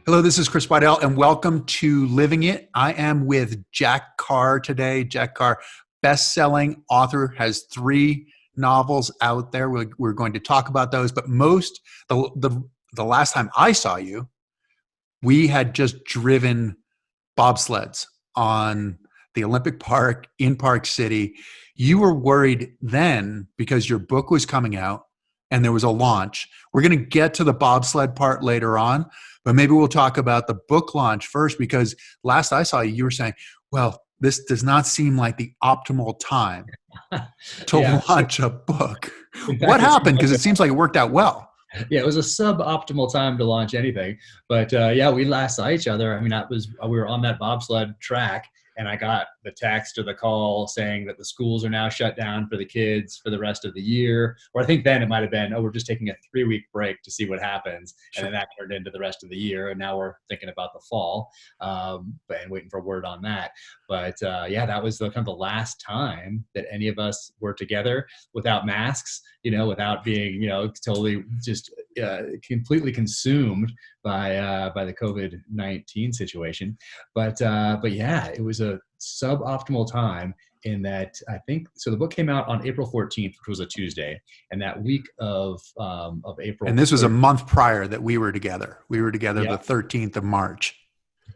Hello, this is Chris Waddell, and welcome to Living It. I am with Jack Carr today. Jack Carr, best-selling author, has 3 novels out there. We're going to talk about those, but the last time I saw you, we had just driven bobsleds on the Olympic Park in Park City. You were worried then because your book was coming out and there was a launch. We're going to get to the bobsled part later on, but maybe we'll talk about the book launch first, because last I saw you, you were saying, well, this does not seem like the optimal time to Yeah, launch a book. in What fact, it seems happened? like Because it seems like it worked out well. it was a suboptimal time to launch anything. But yeah, we last saw each other. I mean, we were on that bobsled track, and I got the text or the call saying that the schools are now shut down for the kids for the rest of the year. Or I think then it might have been, oh, we're just taking a 3-week break to see what happens, and Sure. then that turned into the rest of the year. And now we're thinking about the fall, and waiting for word on that. But yeah, that was kind of the last time that any of us were together without masks, without being, totally just completely consumed by the COVID-19 situation. But yeah, it was a suboptimal time in that I think so. The book came out on April 14th, which was a Tuesday, and that week of April And this was a 3rd. month prior that we were together. We were together Yeah, the 13th of March.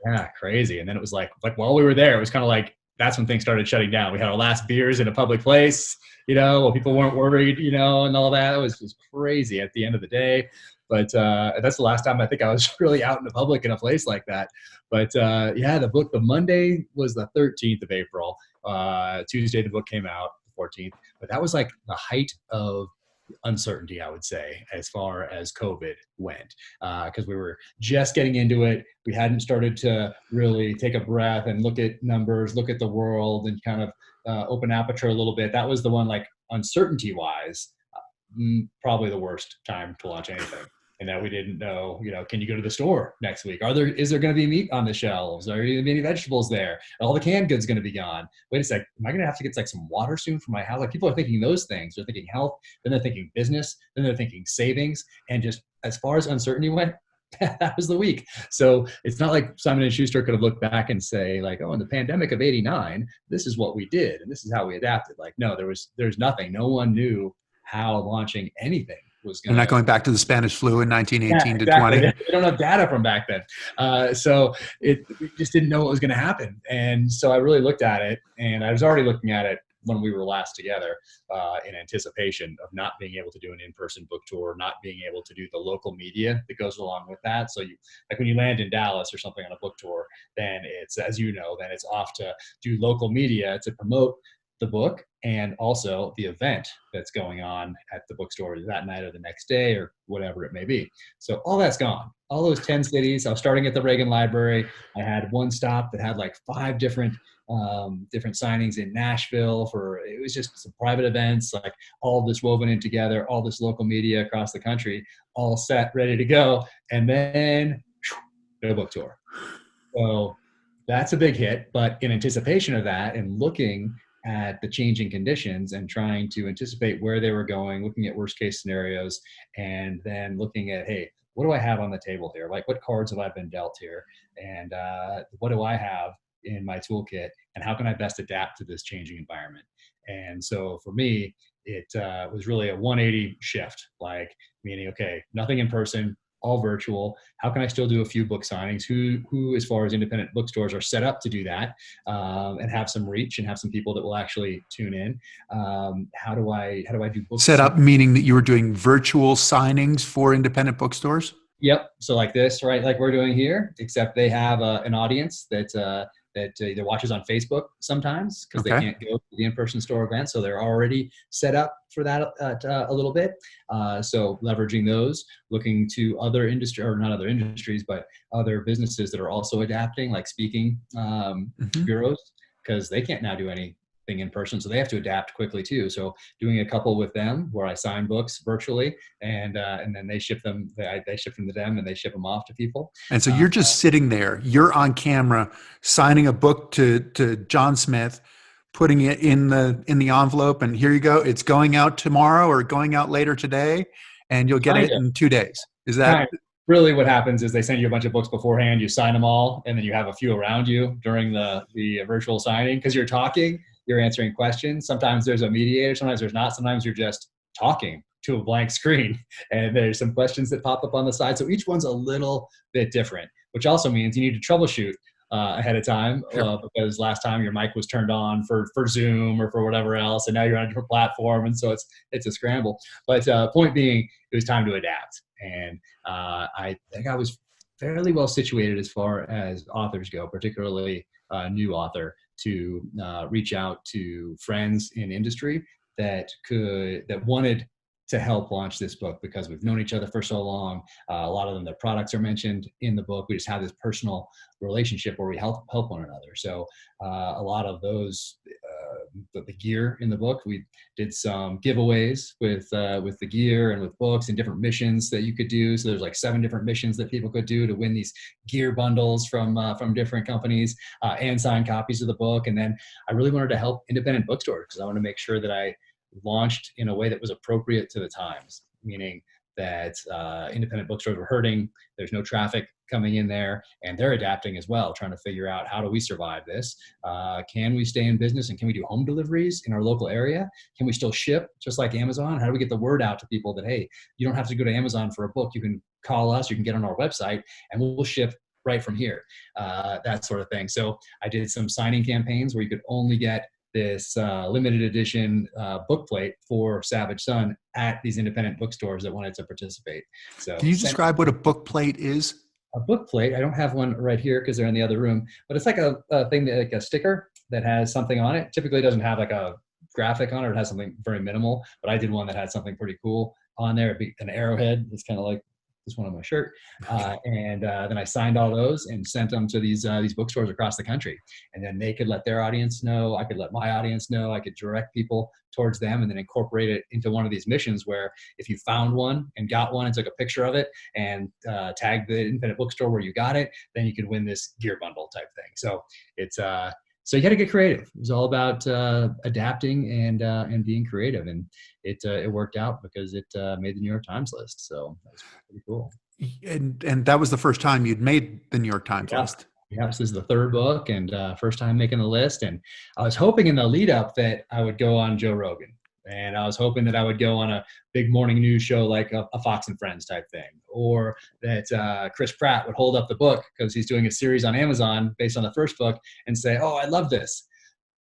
yeah, crazy. And then it was like while we were there, it was kind of like that's when things started shutting down. We had our last beers in a public place, while people weren't worried, and all that. It was just crazy at the end of the day. But that's the last time I think I was really out in the public in a place like that. But yeah, the Monday was the 13th of April. Tuesday, the book came out, the 14th. But that was like the height of uncertainty, I would say, as far as COVID went, because we were just getting into it. We hadn't started to really take a breath and look at numbers, look at the world, and kind of open aperture a little bit. That was the one, like, uncertainty wise, probably the worst time to launch anything. And that we didn't know, can you go to the store next week? Is there going to be meat on the shelves? Are there going to be any vegetables there? All the canned goods going to be gone. Wait a sec, am I going to have to get like some water soon for my house? Like, people are thinking those things. They're thinking health, then they're thinking business, then they're thinking savings. And just as far as uncertainty went, that was the week. So it's not like Simon and Schuster could have looked back and say, like, oh, in the pandemic of '89, this is what we did and this is how we adapted. Like, no, there's nothing. No one knew how launching anything was They're going not to. going back to the Spanish flu in Yeah, 1918 to exactly. 20. They don't have data from back then. So we just didn't know what was going to happen. And so I really looked at it, and I was already looking at it when we were last together, in anticipation of not being able to do an in-person book tour, not being able to do the local media that goes along with that. So like when you land in Dallas or something on a book tour, then it's, as you know, then it's off to do local media to promote the book and also the event that's going on at the bookstore that night or the next day or whatever it may be. So all that's gone. All those 10 cities. I was starting at the Reagan Library. I had one stop that had like 5 different signings in Nashville it was just some private events, like all this woven in together, all this local media across the country, all set, ready to go. And then no book tour. So that's a big hit, but in anticipation of that and looking at the changing conditions and trying to anticipate where they were going, looking at worst case scenarios, and then looking at, hey, what do I have on the table here? Like, what cards have I been dealt here? And what do I have in my toolkit? And how can I best adapt to this changing environment? And so for me, it was really a 180 shift, like meaning, okay, nothing in person, all virtual. How can I still do a few book signings? Who, as far as independent bookstores, are set up to do that, and have some reach and have some people that will actually tune in? How do I do book Set signings? up meaning that you were doing virtual signings for independent bookstores? Yep. So like this, right? Like we're doing here, except they have an audience that either watches on Facebook sometimes because they Okay. can't go to the in-person store event. So they're already set up for that a little bit. So leveraging those, looking to other industry, or not other industries, but other businesses that are also adapting, like speaking Mhm. bureaus, because they can't now do anything in person. So they have to adapt quickly too. So doing a couple with them where I sign books virtually, and then they ship them. They ship them to them, and they ship them off to people. And so Uh, you're just sitting there, you're on camera, signing a book to John Smith, putting it in the envelope, and here you go. It's going out tomorrow or going out later today, and you'll get kind it of. in 2 days. Is that Kind of. really what happens is they send you a bunch of books beforehand, you sign them all, and then you have a few around you during the virtual signing because you're talking, you're answering questions. Sometimes there's a mediator, sometimes there's not. Sometimes you're just talking to a blank screen and there's some questions that pop up on the side. So each one's a little bit different, which also means you need to troubleshoot ahead of time because last time your mic was turned on for Zoom or for whatever else, and now you're on a different platform, and so it's a scramble. But point being, it was time to adapt, and I think I was fairly well situated as far as authors go, particularly a new author, to reach out to friends in industry that wanted to help launch this book because we've known each other for so long. A lot of them, their products are mentioned in the book. We just have this personal relationship where we help one another. So a lot of those, the gear in the book, we did some giveaways with the gear and with books and different missions that you could do. So there's like 7 different missions that people could do to win these gear bundles from different companies and sign copies of the book. And then I really wanted to help independent bookstores because I want to make sure that I launched in a way that was appropriate to the times, meaning that independent bookstores were hurting. There's no traffic coming in there, and they're adapting as well, trying to figure out how do we survive this? Can we stay in business, and can we do home deliveries in our local area? Can we still ship just like Amazon? How do we get the word out to people that, hey, you don't have to go to Amazon for a book. You can call us, you can get on our website, and we'll ship right from here, that sort of thing. So I did some signing campaigns where you could only get this limited edition book plate for Savage Sun at these independent bookstores that wanted to participate. So can you describe what a book plate is? A book plate, I don't have one right here because they're in the other room, but it's like a thing that, like a sticker that has something on it. Typically it doesn't have like a graphic on it. It has something very minimal, but I did one that had something pretty cool on there. It'd be an arrowhead. It's kind of like this one on my shirt. And then I signed all those and sent them to these bookstores across the country. And then they could let their audience know. I could let my audience know. I could direct people towards them and then incorporate it into one of these missions where if you found one and got one and took a picture of it and tagged the independent bookstore where you got it, then you could win this gear bundle type thing. So it's so you got to get creative. It was all about adapting and being creative, and it worked out because it made the New York Times list. So that was pretty cool. And that was the first time you'd made the New York Times list. Yeah, this is the 3rd book and first time making the list. And I was hoping in the lead up that I would go on Joe Rogan. And I was hoping that I would go on a big morning news show like a Fox and Friends type thing, or that Chris Pratt would hold up the book because he's doing a series on Amazon based on the first book and say, oh, I love this.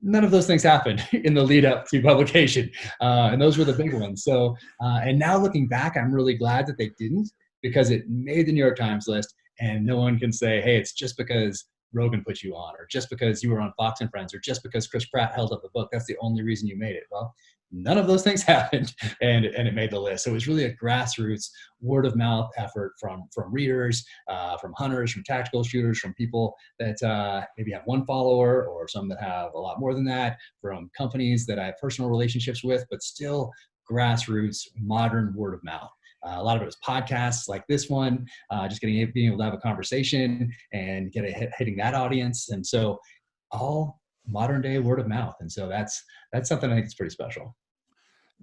None of those things happened in the lead up to publication. And those were the big ones. So, and now looking back, I'm really glad that they didn't because it made the New York Times list and no one can say, hey, it's just because Rogan put you on or just because you were on Fox and Friends or just because Chris Pratt held up the book. That's the only reason you made it. Well, none of those things happened and it made the list. So it was really a grassroots word of mouth effort from readers, from hunters, from tactical shooters, from people that maybe have one follower or some that have a lot more than that, from companies that I have personal relationships with, but still grassroots, modern word of mouth. A lot of it was podcasts like this one, just being able to have a conversation and hitting that audience. And so all modern day word of mouth. And so that's something I think is pretty special.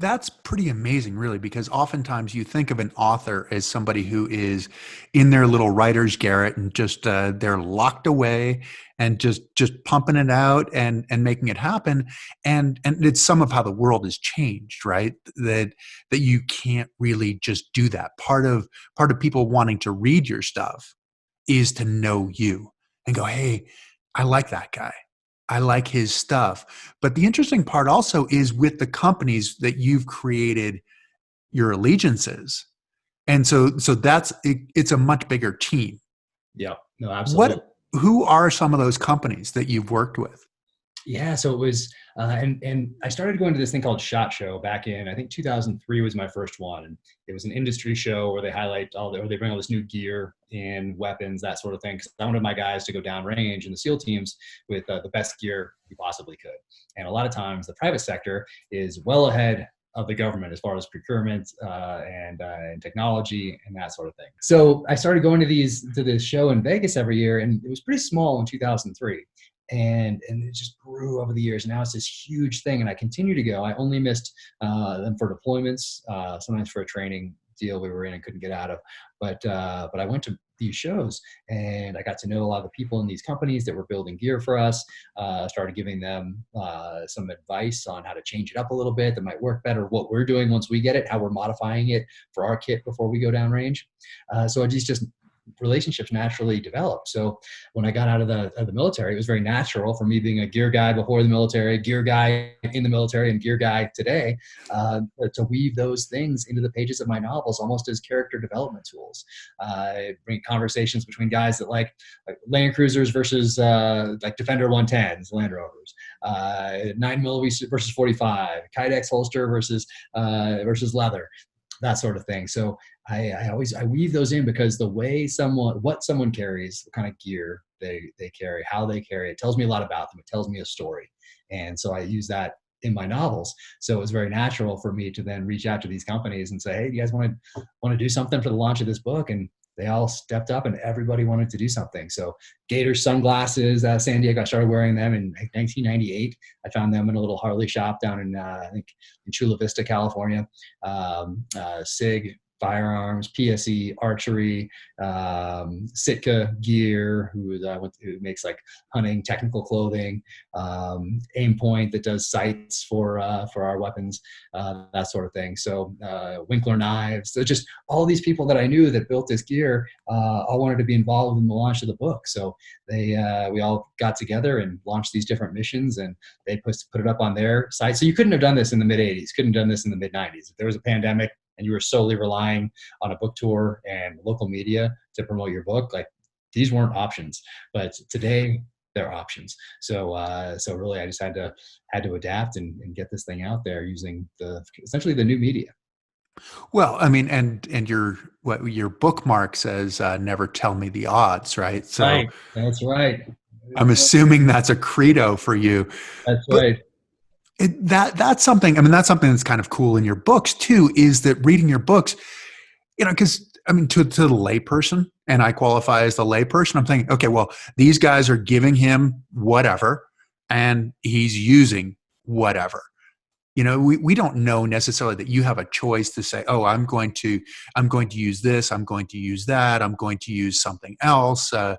That's pretty amazing, really, because oftentimes you think of an author as somebody who is in their little writer's garret and just they're locked away and just pumping it out and making it happen. And it's some of how the world has changed, right? That you can't really just do that. Part of people wanting to read your stuff is to know you and go, hey, I like that guy. I like his stuff. But the interesting part also is with the companies that you've created your allegiances. And so it's a much bigger team. Yeah, no, absolutely. Who are some of those companies that you've worked with? Yeah, so it was, and I started going to this thing called SHOT Show back in, I think 2003 was my first one. And it was an industry show where they highlight or they bring all this new gear in weapons, that sort of thing. Because I wanted my guys to go downrange in the SEAL teams with the best gear you possibly could. And a lot of times the private sector is well ahead of the government as far as procurement and technology and that sort of thing. So I started going to this show in Vegas every year, and it was pretty small in 2003. And it just grew over the years. Now it's this huge thing, and I continue to go. I only missed them for deployments, sometimes for a training deal we were in and couldn't get out of. But I went to these shows and I got to know a lot of the people in these companies that were building gear for us. Started giving them some advice on how to change it up a little bit that might work better, what we're doing once we get it, how we're modifying it for our kit before we go downrange. So it just relationships naturally developed. So when I got out of the military, it was very natural for me, being a gear guy before the military, gear guy in the military, and gear guy today, to weave those things into the pages of my novels almost as character development tools. Bring conversations between guys that like Land Cruisers versus like Defender 110s, Land Rovers, 9mm versus 45, Kydex holster versus leather, that sort of thing. So I weave those in because the way what someone carries, what kind of gear they carry, how they carry it tells me a lot about them. It tells me a story. And so I use that in my novels. So it was very natural for me to then reach out to these companies and say, hey, do you guys want to do something for the launch of this book? And they all stepped up and everybody wanted to do something. So Gators Sunglasses, San Diego, I started wearing them in 1998. I found them in a little Harley shop down in, I think in Chula Vista, California. SIG, firearms, PSE, archery, Sitka Gear, who makes like hunting technical clothing, Aim Point that does sights for our weapons, that sort of thing. So Winkler Knives. So just all these people that I knew that built this gear all wanted to be involved in the launch of the book. So we all got together and launched these different missions, and they put it up on their site. So you couldn't have done this in the mid 80s, couldn't have done this in the mid 90s. If there was a pandemic and you were solely relying on a book tour and local media to promote your book, like these weren't options. But today they're options. So really I just had to adapt and get this thing out there using essentially the new media. Well, I mean, and your bookmark says, never tell me the odds, right? So Right. That's right. I'm assuming that's a credo for you. That's But right. that's something, I mean, that's something that's kind of cool in your books too, is that reading your books, because I mean, to the layperson, and I qualify as the layperson, I'm thinking, okay, well, these guys are giving him whatever, and he's using whatever. We don't know necessarily that you have a choice to say, oh, I'm going to use this, I'm going to use that, I'm going to use something else. I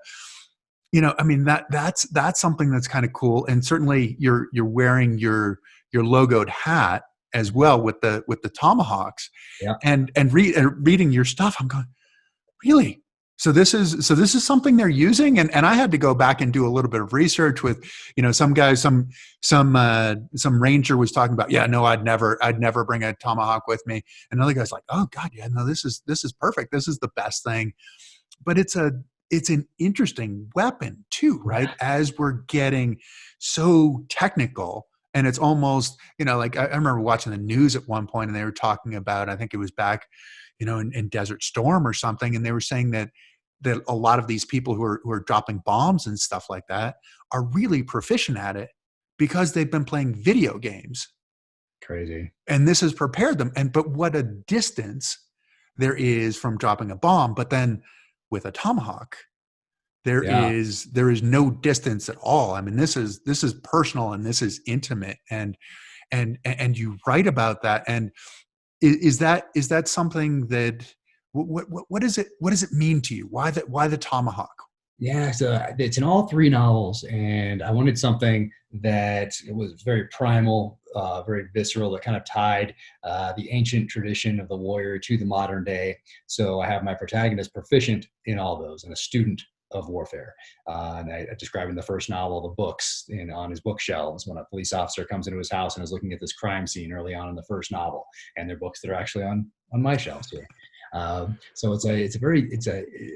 mean, that's something that's kind of cool. And certainly you're wearing your logoed hat as well with the Tomahawks, Yeah. and reading your stuff. I'm going, really? So this is something they're using, and I had to go back and do a little bit of research with, some guys, some ranger was talking about, yeah, no, I'd never bring a Tomahawk with me. And another guy's like, oh God, yeah, no, this is perfect. This is the best thing. But it's an interesting weapon too, right? As we're getting so technical, and it's almost, like I remember watching the news at one point, and they were talking about, I think it was back, in Desert Storm or something, and they were saying that a lot of these people who are dropping bombs and stuff like that are really proficient at it because they've been playing video games. Crazy. And this has prepared them. But what a distance there is from dropping a bomb. But then with a Tomahawk, there is no distance at all. I mean, this is personal, and this is intimate, and you write about that. And is that something that, what does it mean to you? Why the Tomahawk? Yeah, so it's in all three novels, and I wanted something that it was very primal, very visceral, that kind of tied the ancient tradition of the warrior to the modern day. So I have my protagonist proficient in all those, and a student of warfare. And I describe in the first novel the books on his bookshelves when a police officer comes into his house and is looking at this crime scene early on in the first novel, and they're books that are actually on my shelves here. So it's a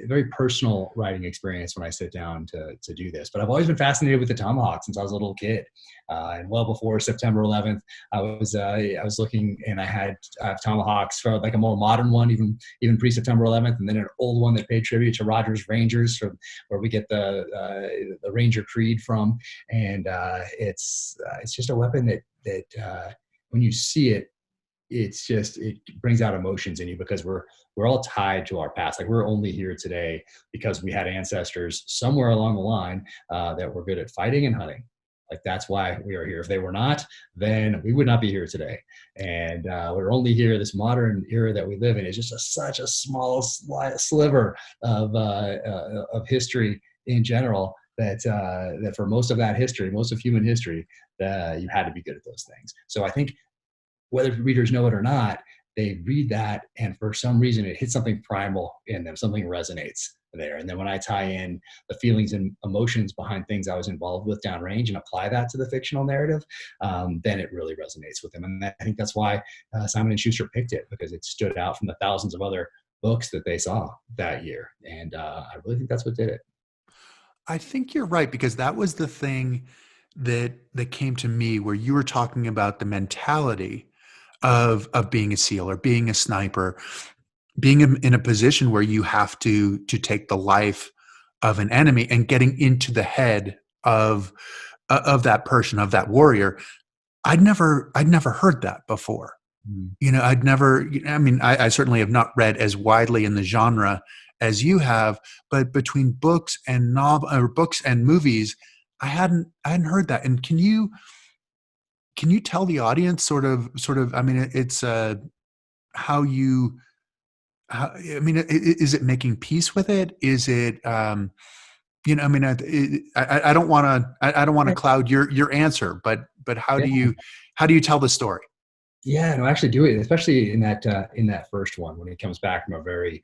very personal writing experience when I sit down to do this. But I've always been fascinated with the Tomahawk since I was a little kid, and well before September 11th, I was looking, and I had Tomahawks for like a more modern one, even pre September 11th, and then an old one that paid tribute to Rogers Rangers, from where we get the Ranger Creed from, and it's just a weapon that when you see it, it brings out emotions in you, because we're all tied to our past. Like, we're only here today because we had ancestors somewhere along the line that were good at fighting and hunting. Like, that's why we are here. If they were not, then we would not be here today. And we're only here. This modern era that we live in is just such a small sliver of history in general, that for most of that history, most of human history, you had to be good at those things. So I think whether readers know it or not, they read that, and for some reason it hits something primal in them, something resonates there. And then when I tie in the feelings and emotions behind things I was involved with downrange and apply that to the fictional narrative, then it really resonates with them. And I think that's why Simon & Schuster picked it, because it stood out from the thousands of other books that they saw that year. And I really think that's what did it. I think you're right, because that was the thing that came to me, where you were talking about the mentality of being a SEAL or being a sniper, being in a position where you have to take the life of an enemy, and getting into the head of that person, of that warrior. I'd never heard that before. Mm. I'd never, I mean, I certainly have not read as widely in the genre as you have, but between books and books and movies, I hadn't heard that. And can you tell the audience sort of, I mean, it's how you, I mean, is it making peace with it? Is it, I mean, I don't want to, I don't want to cloud your answer, but how do you tell the story? Yeah, no, actually do it, especially in that first one, when he comes back from a very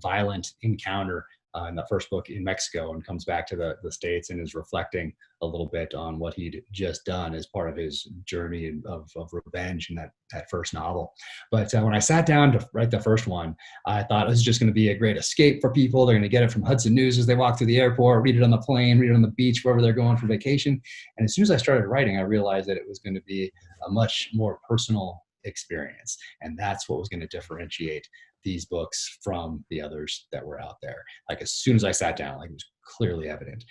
violent encounter in the first book in Mexico, and comes back to the States and is reflecting a little bit on what he'd just done as part of his journey of revenge in that first novel. But when I sat down to write the first one, I thought this is just going to be a great escape for people. They're going to get it from Hudson News as they walk through the airport, read it on the plane, read it on the beach, wherever they're going for vacation. And as soon as I started writing, I realized that it was going to be a much more personal experience. And that's what was going to differentiate these books from the others that were out there. Like, as soon as I sat down, like, it was clearly evident.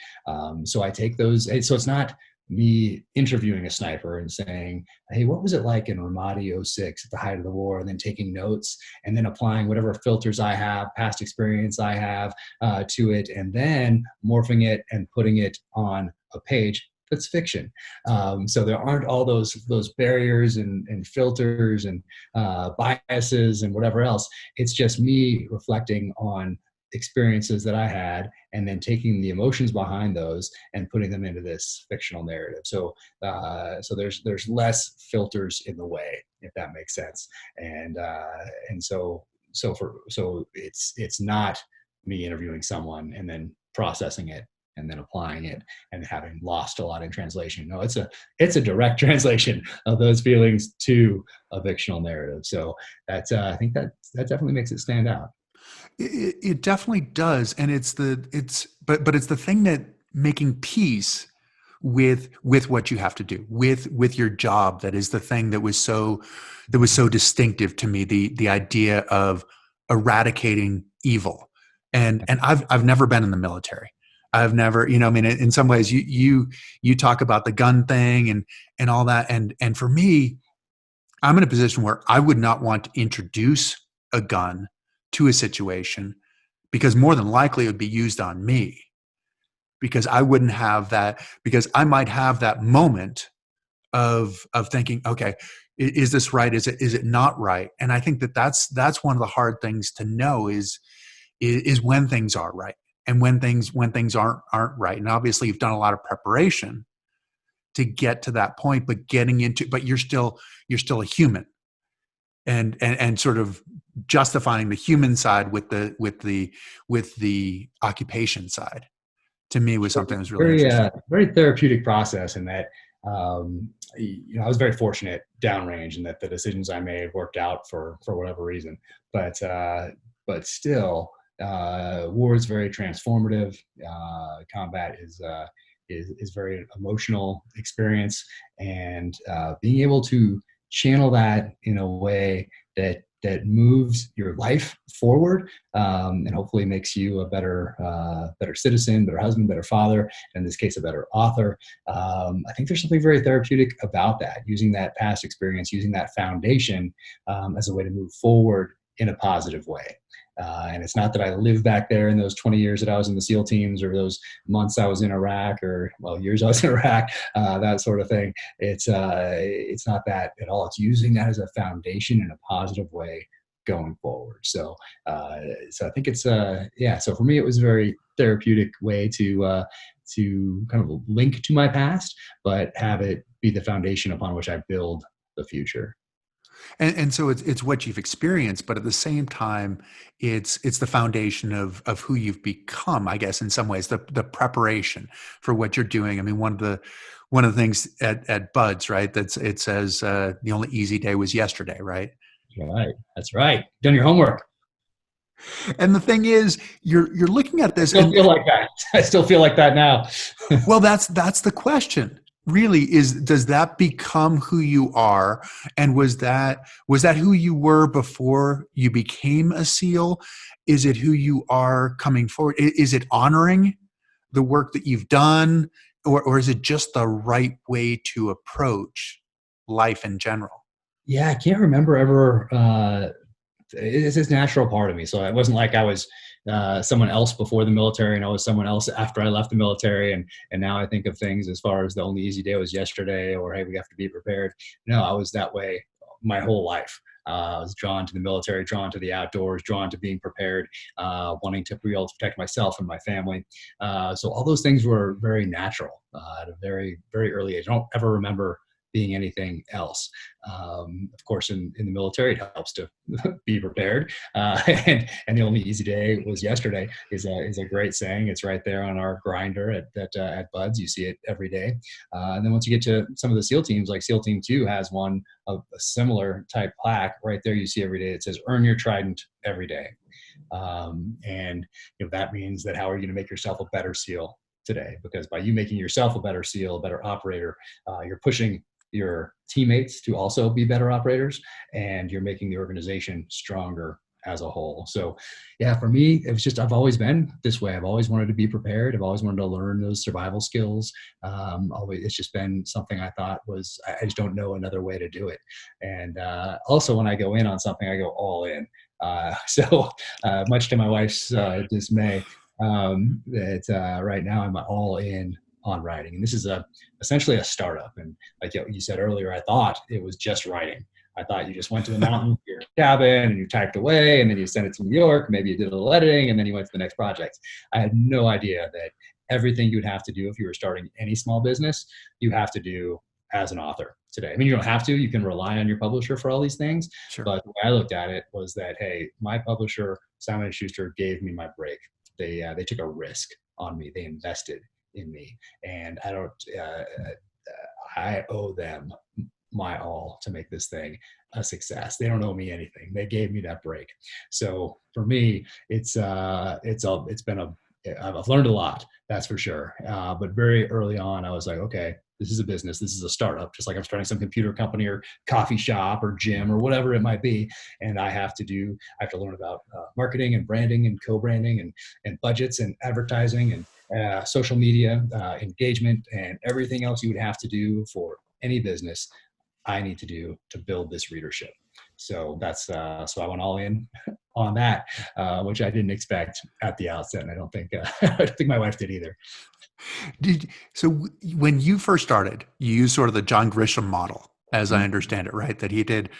So I take those. So it's not me interviewing a sniper and saying, hey, what was it like in Ramadi 06 at the height of the war, and then taking notes and then applying whatever filters I have, past experience I have to it, and then morphing it and putting it on a page that's fiction. So there aren't all those barriers and filters and biases and whatever else. It's just me reflecting on experiences that I had, and then taking the emotions behind those and putting them into this fictional narrative. So there's less filters in the way, if that makes sense. And so it's not me interviewing someone and then processing it and then applying it and having lost a lot in translation. No, it's a direct translation of those feelings to a fictional narrative. So that's I think that definitely makes it stand out. It definitely does, and it's the thing that making peace with what you have to do with your job, that is the thing that was so distinctive to me, the idea of eradicating evil. And I've never been in the military. I've never, I mean, in some ways you talk about the gun thing and all that, and for me, I'm in a position where I would not want to introduce a gun to a situation, because more than likely it would be used on me, because I wouldn't have that, because I might have that moment of thinking, okay, is this right? Is it not right? And I think that's one of the hard things to know is when things are right and when things aren't right. And obviously you've done a lot of preparation to get to that point, but you're still a human, and sort of justifying the human side with the occupation side, to me, was something that was really interesting. Very therapeutic process in that, I was very fortunate downrange, and that the decisions I made worked out for whatever reason. But still, war is very transformative. Combat is very emotional experience, and being able to channel that in a way that moves your life forward, and hopefully makes you a better citizen, better husband, better father, and in this case, a better author. I think there's something very therapeutic about that, using that past experience, using that foundation as a way to move forward in a positive way. And it's not that I lived back there in those 20 years that I was in the SEAL teams, or those months I was in Iraq, or years I was in Iraq, that sort of thing. It's not that at all. It's using that as a foundation in a positive way going forward. So I think it's So for me, it was a very therapeutic way to kind of link to my past, but have it be the foundation upon which I build the future. And so it's what you've experienced, but at the same time, it's the foundation of who you've become, I guess, in some ways, the preparation for what you're doing. I mean, one of the things at Buds, right? It says the only easy day was yesterday, right? Right. That's right. Done your homework. And the thing is, you're looking at I this, still and feel like that. I still feel like that now. well, that's the question. Really, does that become who you are? And was that who you were before you became a SEAL? Is it who you are coming forward? Is it honoring the work that you've done, or is it just the right way to approach life in general? Yeah, I can't remember ever. It's this natural part of me. So it wasn't like I was someone else before the military, and I was someone else after I left the military. And now I think of things as far as the only easy day was yesterday, or hey, we have to be prepared. No, I was that way my whole life. I was drawn to the military, drawn to the outdoors, drawn to being prepared, wanting to be able to protect myself and my family. So all those things were very natural at a very, very early age. I don't ever remember being anything else. Of course, in the military, it helps to be prepared. And the only easy day was yesterday is a great saying. It's right there on our grinder at Buds. You see it every day. And then once you get to some of the SEAL teams, like SEAL Team 2 has one of a similar type plaque right there. You see every day. It says, "Earn your trident every day." And that means that how are you going to make yourself a better SEAL today? Because by you making yourself a better SEAL, a better operator, you're pushing your teammates to also be better operators, and you're making the organization stronger as a whole. So yeah, for me, it was just, I've always been this way. I've always wanted to be prepared. I've always wanted to learn those survival skills. It's just been something I thought was, I just don't know another way to do it. And also when I go in on something, I go all in. Much to my wife's dismay, that right now I'm all in on writing. And this is essentially a startup. And like you said earlier, I thought it was just writing. I thought you just went to the mountain, your cabin, and you typed away, and then you sent it to New York. Maybe you did a little editing, and then you went to the next project. I had no idea that everything you'd have to do if you were starting any small business, you have to do as an author today. I mean, you don't have to. You can rely on your publisher for all these things. Sure. But the way I looked at it was that, hey, my publisher, Simon & Schuster, gave me my break. They took a risk on me. They invested in me, and I owe them my all to make this thing a success. They don't owe me anything. They gave me that break. So for me, I've learned a lot, that's for sure. But very early on, I was like, okay, this is a business. This is a startup, just like I'm starting some computer company or coffee shop or gym or whatever it might be. And I have to learn about marketing and branding and co-branding and budgets and advertising and social media engagement and everything else you would have to do for any business. I need to do to build this readership. So that's so I went all in on that, which I didn't expect at the outset. And I don't think my wife did either. So when you first started, you used sort of the John Grisham model, as I understand it, right? That he did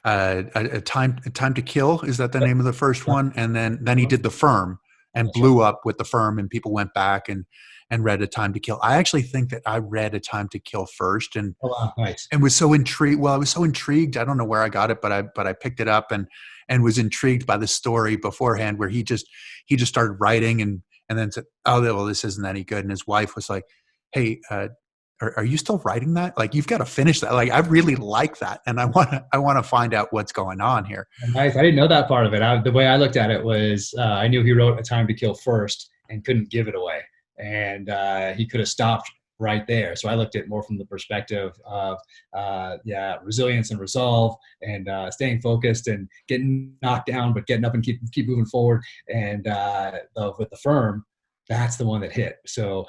a time to Kill. Is that the name of the first one? And then he did The Firm and blew up with The Firm, and people went back and read A Time to Kill. I actually think that I read A Time to Kill first, and Nice. And was so intrigued. Well, I was so intrigued. I don't know where I got it, but I picked it up and was intrigued by the story beforehand, where he just started writing and then said, "Oh, well, this isn't any good." And his wife was like, "Hey, are you still writing that? Like, you've got to finish that. Like, I really like that, and I want to find out what's going on here." Nice. I didn't know that part of it. The way I looked at it was, I knew he wrote A Time to Kill first and couldn't give it away, and he could have stopped right there. So I looked at it more from the perspective of resilience and resolve, and staying focused and getting knocked down, but getting up and keep moving forward. And with The Firm, that's the one that hit. So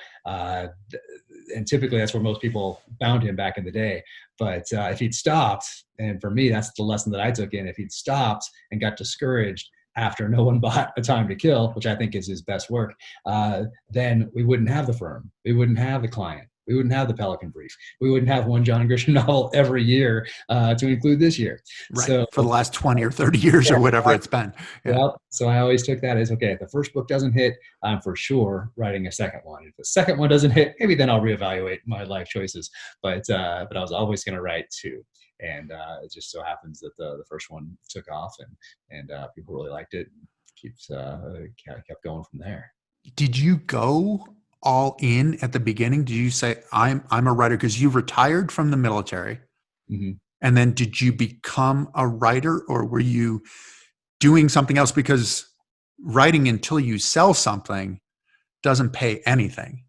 and typically that's where most people found him back in the day. But if he'd stopped, and for me, that's the lesson that I took in. If he'd stopped and got discouraged after No One Bought A Time to Kill, which I think is his best work, then we wouldn't have the firm. We wouldn't have the client. We wouldn't have the Pelican Brief. We wouldn't have one John Grisham novel every year to include this year. Right. So For the last 20 or 30 years yeah, or whatever it's been. Yeah. well, so I always took that as, okay, if the first book doesn't hit, I'm for sure writing a second one. If the second one doesn't hit, maybe then I'll reevaluate my life choices. But I was always going to write two. And it just so happens that the first one took off, and people really liked it. Kept going from there. Did you go all in at the beginning? Did you say, I'm a writer, because you retired from the military? Mm-hmm. And then did you become a writer, or were you doing something else? Because writing until you sell something doesn't pay anything.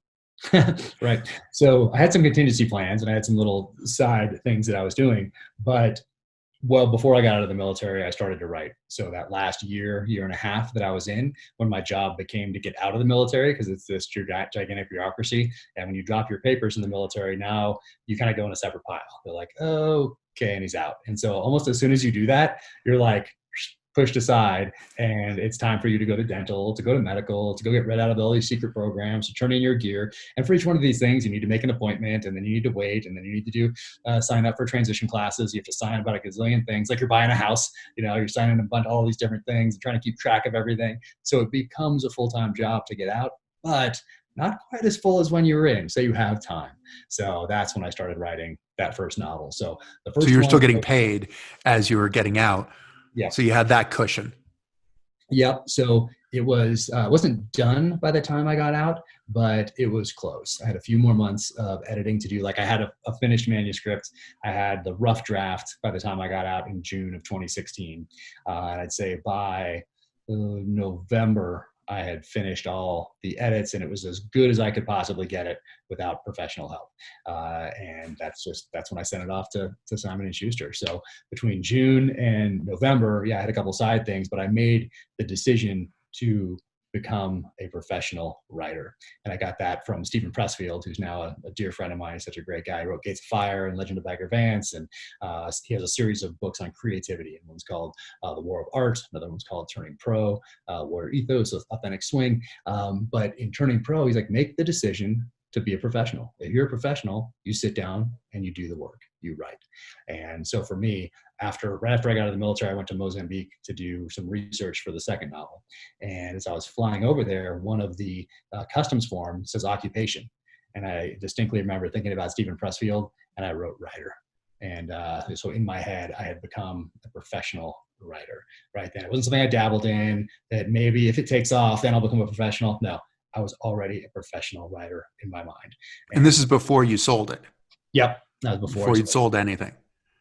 Right. So I had some contingency plans, and I had some little side things that I was doing. But before I got out of the military, I started to write. So that last year and a half that I was in, when my job became to get out of the military, because it's this gigantic bureaucracy. And when you drop your papers in the military, now you kind of go in a separate pile. They're like, oh, okay, and he's out. And so almost as soon as you do that, you're like pushed aside, and it's time for you to go to dental, to go to medical, to go get read out of all these secret programs, to turn in your gear. And for each one of these things, you need to make an appointment, and then you need to wait, and then you need to do sign up for transition classes. You have to sign about a gazillion things, like you're buying a house. You're signing a bunch of all these different things and trying to keep track of everything. So it becomes a full-time job to get out, but not quite as full as when you were in, so you have time. So that's when I started writing that first novel. So the first. So you were still getting paid as you were getting out. Yeah. So you had that cushion. Yep. So it wasn't done by the time I got out, but it was close. I had a few more months of editing to do. Like, I had a finished manuscript. I had the rough draft by the time I got out in June of 2016. And I'd say by November, I had finished all the edits, and it was as good as I could possibly get it without professional help. And that's when I sent it off to Simon & Schuster. So between June and November, I had a couple side things, but I made the decision to become a professional writer. And I got that from Stephen Pressfield, who's now a dear friend of mine. He's such a great guy. He wrote Gates of Fire and Legend of Bagger Vance. And he has a series of books on creativity. And one's called The War of Art. Another one's called Turning Pro, Warrior Ethos, Authentic Swing. But in Turning Pro, he's like, make the decision to be a professional. If you're a professional, you sit down and you do the work, you write. And so for me, right after I got out of the military, I went to Mozambique to do some research for the second novel. And as I was flying over there, one of the customs forms says occupation. And I distinctly remember thinking about Stephen Pressfield, and I wrote writer. And so in my head, I had become a professional writer right then. It wasn't something I dabbled in, that maybe if it takes off, then I'll become a professional. No, I was already a professional writer in my mind. And this is before you sold it. Yep. That was before you'd sold anything.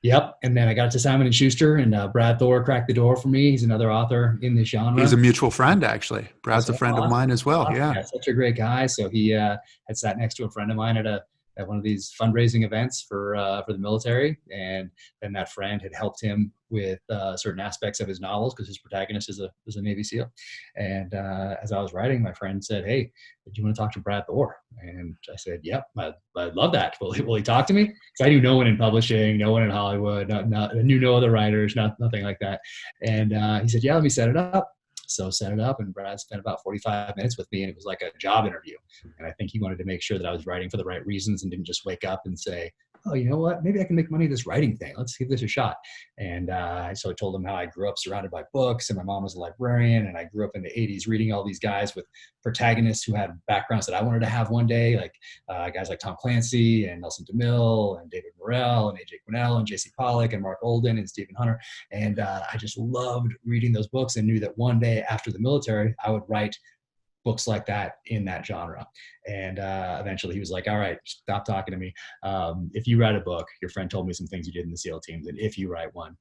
Yep. And then I got to Simon & Schuster, and Brad Thor cracked the door for me. He's another author in this genre. He's a mutual friend, actually. Brad's a friend of mine as well. Yeah. Such a great guy. So he had sat next to a friend of mine at one of these fundraising events for the military. And then that friend had helped him with certain aspects of his novels, because his protagonist is a Navy SEAL. And as I was writing, my friend said, "Hey, do you want to talk to Brad Thor?" And I said, "Yep, I'd love that. Will he talk to me?" Because I knew no one in publishing, no one in Hollywood, I knew no other writers, nothing like that. And he said, "Yeah, let me set it up." So set it up, and Brad spent about 45 minutes with me, and it was like a job interview. And I think he wanted to make sure that I was writing for the right reasons and didn't just wake up and say, "Oh, you know what? Maybe I can make money at this writing thing. Let's give this a shot." And so I told him how I grew up surrounded by books, and my mom was a librarian, and I grew up in the 80s reading all these guys with protagonists who had backgrounds that I wanted to have one day, like guys like Tom Clancy and Nelson DeMille and David Morrell and A.J. Quinnell and J.C. Pollock and Mark Olden and Stephen Hunter. And I just loved reading those books, and knew that one day after the military, I would write books like that in that genre. And eventually he was like, "All right, stop talking to me. If you write a book, your friend told me some things you did in the SEAL teams, and if you write one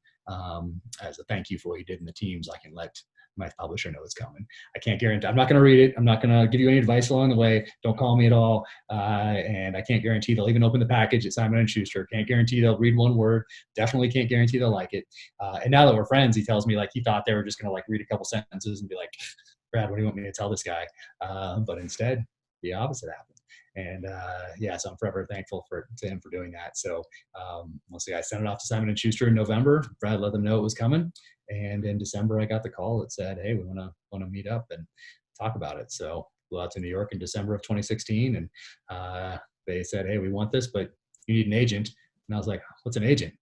as a thank you for what you did in the teams, I can let my publisher know it's coming. I can't guarantee, I'm not going to read it. I'm not going to give you any advice along the way. Don't call me at all. And I can't guarantee they'll even open the package at Simon & Schuster. Can't guarantee they'll read one word. Definitely can't guarantee they'll like it." And now that we're friends, he tells me, like, he thought they were just going to like read a couple sentences and be like, "Brad, what do you want me to tell this guy?" But instead, the opposite happened. And so I'm forever thankful to him for doing that. So mostly I sent it off to Simon and Schuster in November. Brad let them know it was coming, and in December I got the call that said, "Hey, we want to meet up and talk about it." So flew out to New York in December of 2016, and they said, "Hey, we want this, but you need an agent." And I was like, "What's an agent?"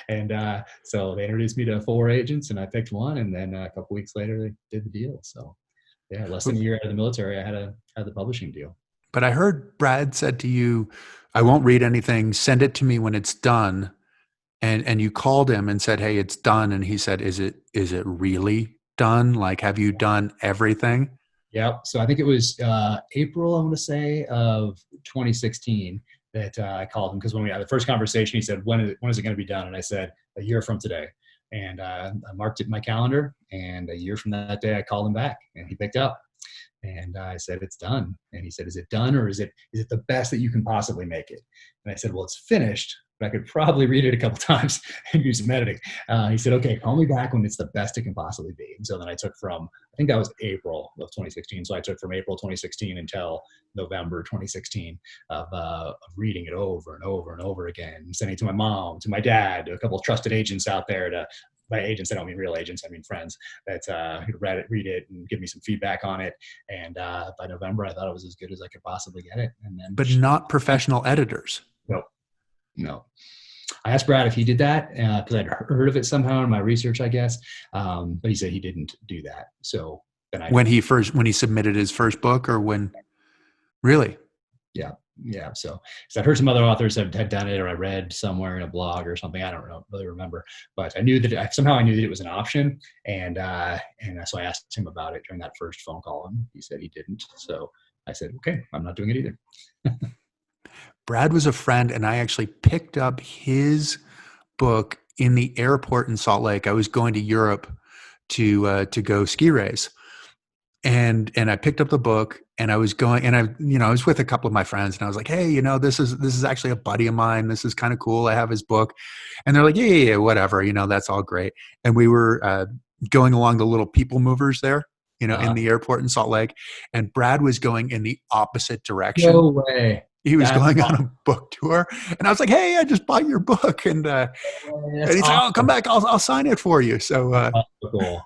And so they introduced me to 4 agents, and I picked one. And then a couple weeks later, they did the deal. So yeah, less than a year out of the military, I had the publishing deal. But I heard Brad said to you, "I won't read anything. Send it to me when it's done." And you called him and said, "Hey, it's done." And he said, "Is it really done? Like, have you done everything?" Yep. So I think it was April, I'm going to say, of 2016 that I called him, because when we had the first conversation, he said, when is it going to be done? And I said, a year from today. And I marked it in my calendar. And a year from that day, I called him back, and he picked up. And I said, "It's done." And he said, "Is it done, or is it the best that you can possibly make it?" And I said, "Well, it's finished, but I could probably read it a couple times and do some editing." He said, "Okay, call me back when it's the best it can possibly be." And so then I took from, I think that was April of 2016. So I took from April 2016 until November 2016 of reading it over and over and over again, sending it to my mom, to my dad, to a couple of trusted agents out there. By agents, I don't mean real agents, I mean friends that read it and give me some feedback on it. And by November, I thought it was as good as I could possibly get it. And then, But not professional editors. No. I asked Brad if he did that because I'd heard of it somehow in my research, I guess. But he said he didn't do that. So then when he submitted his first book, or when? Really? Yeah. So I'd heard some other authors had done it, or I read somewhere in a blog or something. I don't really remember, but I knew that somehow I knew that it was an option. And so I asked him about it during that first phone call, and he said he didn't. So I said, "Okay, I'm not doing it either." Brad was a friend, and I actually picked up his book in the airport in Salt Lake. I was going to Europe to go ski race. And I picked up the book, and I was going, and I was with a couple of my friends, and I was like, "Hey, this is actually a buddy of mine. This is kind of cool. I have his book." And they're like, yeah, whatever. That's all great. And we were going along the little people movers there, in the airport in Salt Lake. And Brad was going in the opposite direction. No way. He was going on a book tour, and I was like, "Hey, I just bought your book." And he said, "Oh, come back. I'll sign it for you." So cool.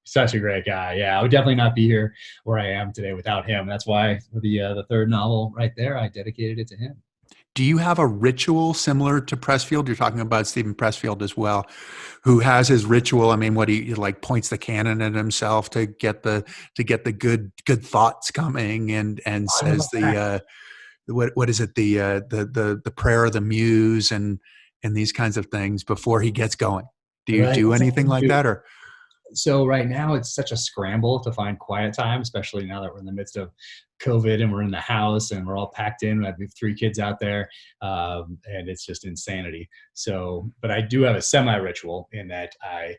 Such a great guy. Yeah, I would definitely not be here where I am today without him. That's why the third novel right there, I dedicated it to him. Do you have a ritual similar to Pressfield? You're talking about Stephen Pressfield as well, who has his ritual. I mean, what he like points the cannon at himself to get the good thoughts coming, and says what is it, the prayer of the muse and these kinds of things before he gets going. Do you do anything like that, or? So right now it's such a scramble to find quiet time, especially now that we're in the midst of COVID and we're in the house and we're all packed in. I have 3 kids out there, and it's just insanity. So, but I do have a semi-ritual in that I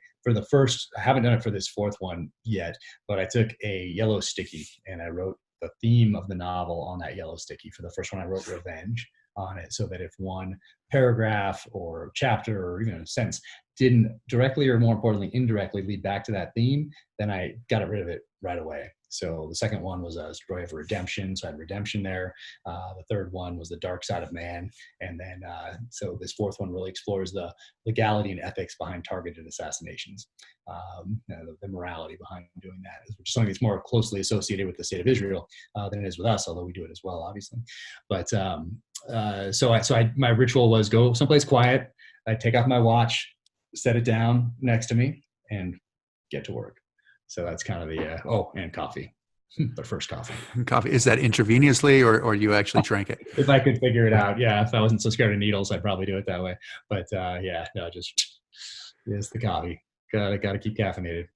haven't done it for this 4th one yet, but I took a yellow sticky and I wrote the theme of the novel on that yellow sticky. For the first one, I wrote revenge on it, so that if one paragraph or chapter or even a sentence didn't directly, or more importantly, indirectly lead back to that theme, then I got rid of it right away. So the second one was a story of redemption. So I had redemption there. The third one was the dark side of man. And then, so this 4th one really explores the legality and ethics behind targeted assassinations, the morality behind doing that, which is something that's more closely associated with the state of Israel than it is with us, although we do it as well, obviously. But my ritual was go someplace quiet. I'd take off my watch, set it down next to me, and get to work. So that's kind of the and coffee. But first coffee. Coffee. Is that intravenously, or you actually drink it? If I could figure it out, yeah. If I wasn't so scared of needles, I'd probably do it that way. But just the coffee. Gotta keep caffeinated.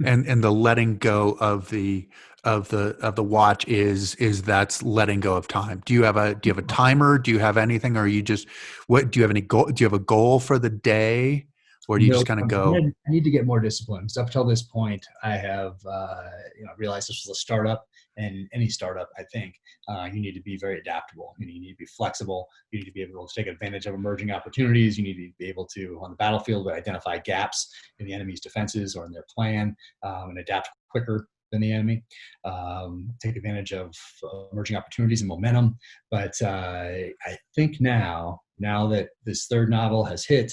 and the letting go of the watch is that's letting go of time. Do you have a timer? Do you have anything, or are you just do you have any goal? Do you have a goal for the day? Or do you just kind of go? I need to get more disciplined. So up until this point, I have realized this was a startup, and any startup, I think, you need to be very adaptable. You need to be flexible. You need to be able to take advantage of emerging opportunities. You need to be able to, on the battlefield, identify gaps in the enemy's defenses or in their plan, and adapt quicker than the enemy. Take advantage of emerging opportunities and momentum. But I think now that this third novel has hit,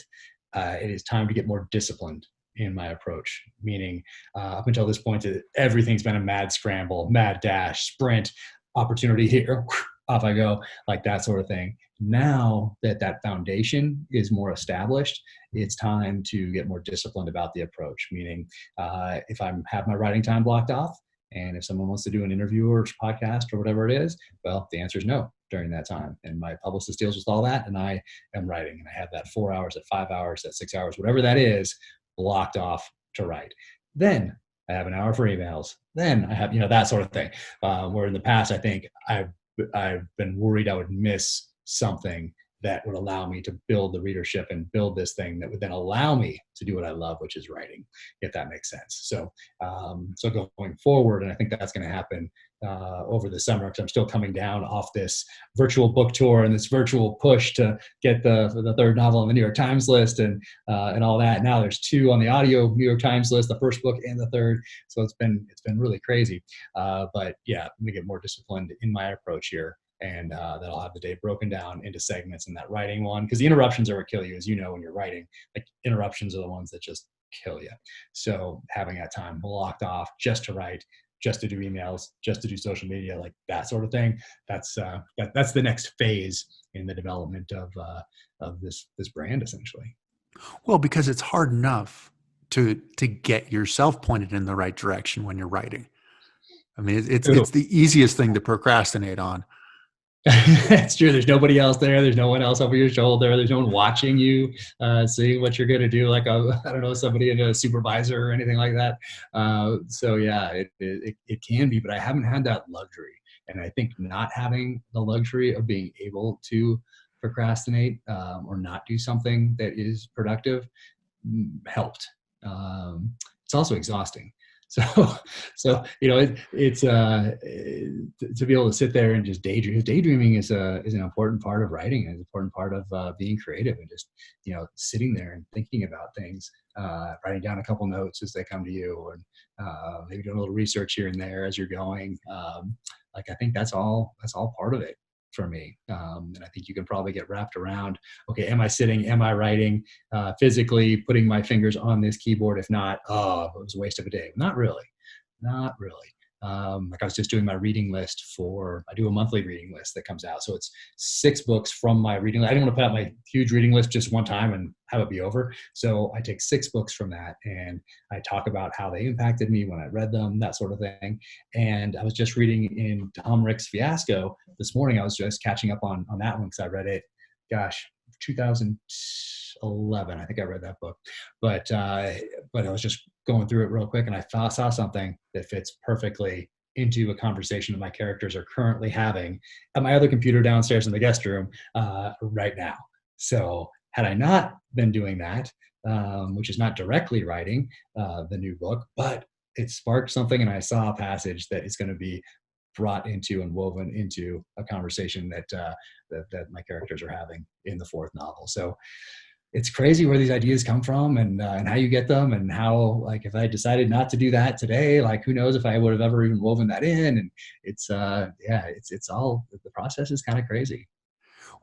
it is time to get more disciplined in my approach. Meaning, up until this point, everything's been a mad scramble, mad dash, sprint, opportunity here, off I go, like that sort of thing. Now that foundation is more established, it's time to get more disciplined about the approach. Meaning, if I have my writing time blocked off, and if someone wants to do an interview or podcast or whatever it is, well, the answer is no during that time. And my publicist deals with all that, and I am writing. And I have that 4 hours, that 5 hours, that 6 hours, whatever that is, blocked off to write. Then I have an hour for emails. Then I have, that sort of thing. Where in the past, I think I've been worried I would miss something that would allow me to build the readership and build this thing that would then allow me to do what I love, which is writing, if that makes sense. So going forward, and I think that's going to happen over the summer, because I'm still coming down off this virtual book tour and this virtual push to get the third novel on the New York Times list and all that. Now there's 2 on the audio New York Times list, the first book and the third. So it's been really crazy. But yeah, I'm going to get more disciplined in my approach here. And that I'll have the day broken down into segments in that writing one, because the interruptions are what kill you, as you know, when you're writing. Like, interruptions are the ones that just kill you. So having that time blocked off just to write, just to do emails, just to do social media, like that sort of thing, that's the next phase in the development of this brand, essentially. Well, because it's hard enough to get yourself pointed in the right direction when you're writing. I mean, it's the easiest thing to procrastinate on. It's true. There's nobody else there. There's no one else over your shoulder. There's no one watching you, seeing what you're going to do. Like I don't know, somebody in a supervisor or anything like that. So yeah, it can be, but I haven't had that luxury. And I think not having the luxury of being able to procrastinate or not do something that is productive helped. It's also exhausting. So it's to be able to sit there and just daydream. Daydreaming is an important part of writing, and an important part of being creative, and just sitting there and thinking about things, writing down a couple notes as they come to you, and maybe doing a little research here and there as you're going. I think that's all part of it for me. And I think you can probably get wrapped around, okay, am I sitting, am I writing, physically putting my fingers on this keyboard? If not, it was a waste of a day. Not really. Like I was just doing my reading list I do a monthly reading list that comes out. So it's 6 books from my reading list. I didn't want to put out my huge reading list just one time and have it be over. So I take 6 books from that, and I talk about how they impacted me when I read them, that sort of thing. And I was just reading in Tom Rick's Fiasco this morning. I was just catching up on that one because I read it, 2011. I think I read that book. But I was just going through it real quick, and I saw something that fits perfectly into a conversation that my characters are currently having at my other computer downstairs in the guest room right now. So had I not been doing that, which is not directly writing the new book, but it sparked something, and I saw a passage that is going to be brought into and woven into a conversation that my characters are having in the 4th novel. So it's crazy where these ideas come from, and how you get them, and how, like, if I decided not to do that today, like, who knows if I would have ever even woven that in. And it's all, the process is kind of crazy.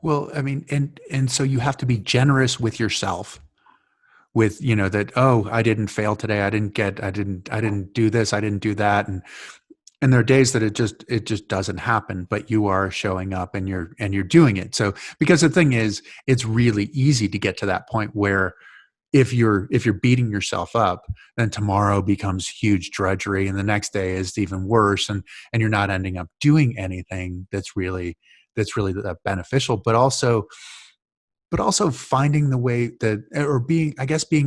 Well, I mean, and so you have to be generous with yourself, with, that, oh, I didn't fail today. I didn't do this. I didn't do that. And there are days that it just doesn't happen, but you are showing up and you're doing it. So, because the thing is, it's really easy to get to that point where if you're beating yourself up, then tomorrow becomes huge drudgery, and the next day is even worse, and you're not ending up doing anything that's really beneficial, but also finding the way that, or being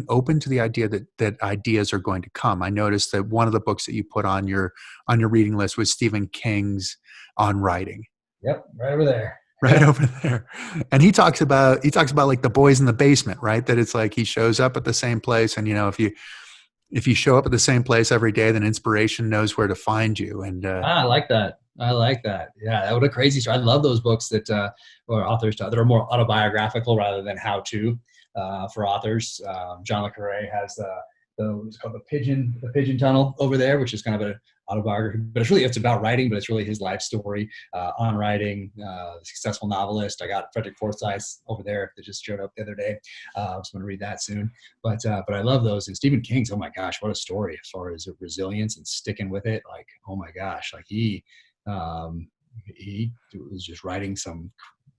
open to the idea that ideas are going to come. I noticed that one of the books that you put on your reading list was Stephen King's On Writing. Yep, right over there. Right over there. And he talks about like the boys in the basement, right? That it's like he shows up at the same place, and if you show up at the same place every day, then inspiration knows where to find you. And I like that. Yeah, what a crazy story. I love those books that or authors that are more autobiographical rather than how to for authors. John le Carré has what's called the pigeon tunnel over there, which is kind of autobiography, but it's about writing, but it's really his life story on writing. Successful novelist. I got Frederick Forsyth over there that just showed up the other day. So I'm going to read that soon. But I love those. And Stephen King's, oh my gosh, what a story as far as resilience and sticking with it. Like, oh my gosh, like he was just writing some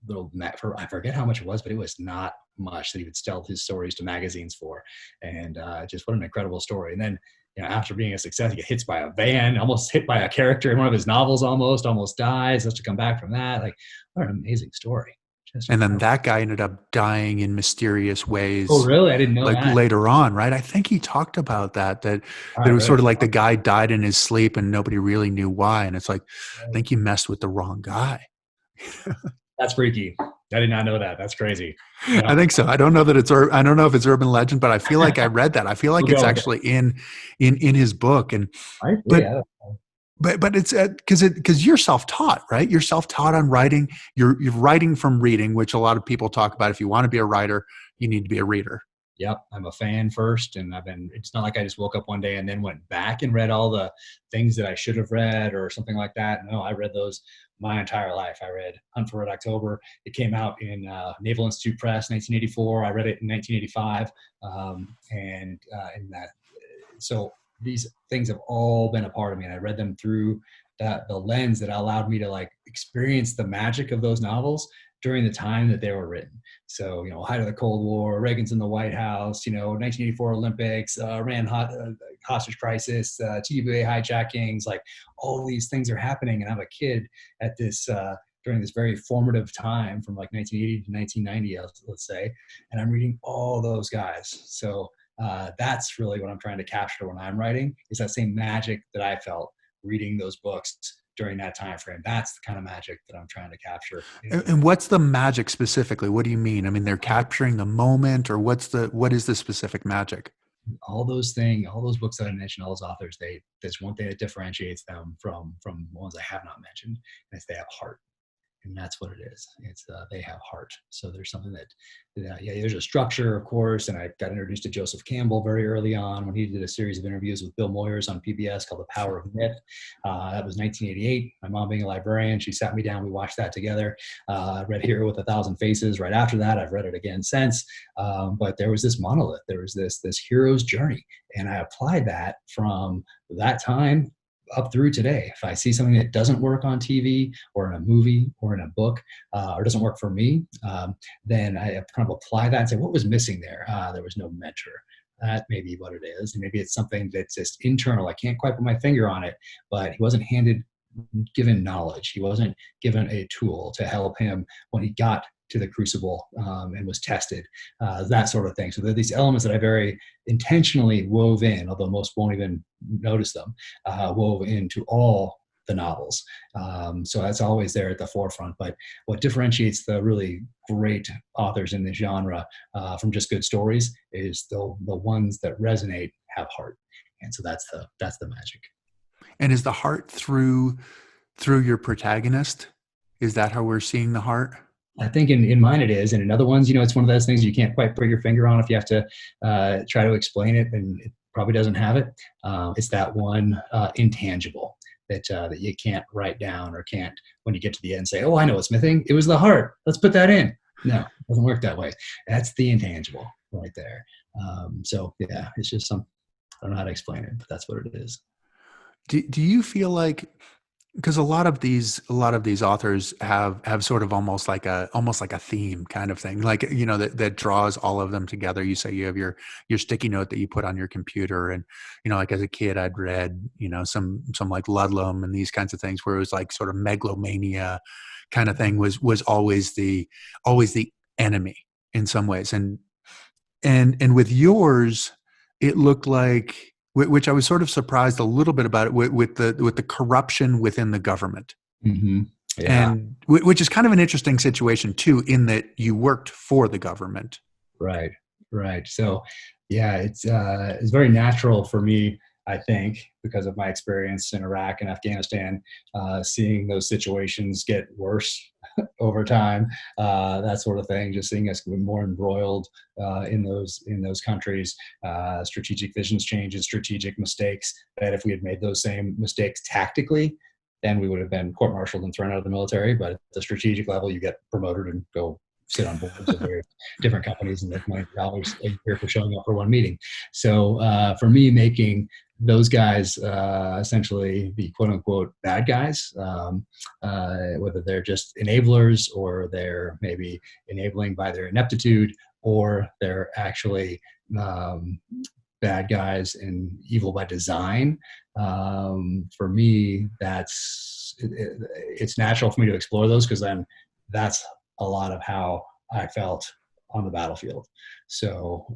little, I forget how much it was, but it was not much that he would sell his stories to magazines for. And just what an incredible story. And then, after being a success, he gets hit by a van, almost hit by a character in one of his novels, almost dies, has to come back from that. Like, what an amazing story. And then that guy ended up dying in mysterious ways. Oh, really? I didn't know like that. Later on, right? I think he talked about that it was sort of like the guy died in his sleep and nobody really knew why. And it's like, I think you messed with the wrong guy. That's freaky. I did not know that. That's crazy. I think so. I don't know that I don't know if it's urban legend, but I feel like I read that. I feel like it's actually in his book. And but it's because you're self-taught, right? You're self-taught on writing. You're writing from reading, which a lot of people talk about. If you want to be a writer, you need to be a reader. Yep. I'm a fan first. And it's not like I just woke up one day and then went back and read all the things that I should have read or something like that. No, I read those my entire life. I read Hunt for Red October. It came out in Naval Institute Press, 1984. I read it in 1985. So these things have all been a part of me. And I read them through the lens that allowed me to like experience the magic of those novels during the time that they were written. So, height of the Cold War, Reagan's in the White House, 1984 Olympics, Iran hostage crisis, TBA hijackings, like all these things are happening. And I'm a kid at this, during this very formative time from like 1980 to 1990, let's say, and I'm reading all those guys. So that's really what I'm trying to capture when I'm writing, is that same magic that I felt reading those books during that time frame. That's the kind of magic that I'm trying to capture. And what's the magic specifically? What do you mean? I mean, they're capturing the moment, or what is the specific magic? All those books that I mentioned, all those authors, there's one thing that differentiates them from ones I have not mentioned, and it's they have heart. And that's what it is. It's they have heart. So there's something that there's a structure, of course. And I got introduced to Joseph Campbell very early on when he did a series of interviews with Bill Moyers on PBS called The Power of Myth. That was 1988. My mom being a librarian, she sat me down. We watched that together. I read Hero with a Thousand Faces right after that. I've read it again since. But there was this monolith. There was this hero's journey. And I applied that from that time up through today. If I see something that doesn't work on TV or in a movie or in a book, or doesn't work for me, then I kind of apply that and say, what was missing there? There was no mentor. That may be what it is. And maybe it's something that's just internal. I can't quite put my finger on it, but he wasn't given knowledge. He wasn't given a tool to help him when he got to the crucible and was tested, that sort of thing. So there are these elements that I very intentionally wove in, although most won't even notice them, wove into all the novels. So that's always there at the forefront. But what differentiates the really great authors in the genre from just good stories is the ones that resonate have heart. And so that's the magic. And is the heart through your protagonist? Is that how we're seeing the heart? I think in mine it is, and in other ones, it's one of those things you can't quite put your finger on if you have to try to explain it, and it probably doesn't have it. It's that one intangible that you can't write down or can't, when you get to the end, say, oh, I know what's missing. It was the heart. Let's put that in. No, it doesn't work that way. That's the intangible right there. So yeah, it's just I don't know how to explain it, but that's what it is. Do you feel like, because a lot of these authors have sort of almost like a theme kind of thing, like, that draws all of them together. You say you have your sticky note that you put on your computer, and like as a kid I'd read some like Ludlum and these kinds of things where it was like sort of megalomania kind of thing was always the enemy in some ways, and with yours it looked like, which I was sort of surprised a little bit about it, with the corruption within the government. Mm-hmm. Yeah. And which is kind of an interesting situation too, in that you worked for the government. Right. So yeah, it's very natural for me, I think, because of my experience in Iraq and Afghanistan, seeing those situations get worse over time, that sort of thing. Just seeing us more embroiled in those countries, strategic visions changes, strategic mistakes. That if we had made those same mistakes tactically, then we would have been court-martialed and thrown out of the military. But at the strategic level, you get promoted and go sit on boards of various different companies and make $90 a year for showing up for one meeting. So for me, making those guys essentially the quote unquote bad guys, whether they're just enablers or they're maybe enabling by their ineptitude, or they're actually bad guys and evil by design. For me, it's natural for me to explore those, because then that's a lot of how I felt on the battlefield. So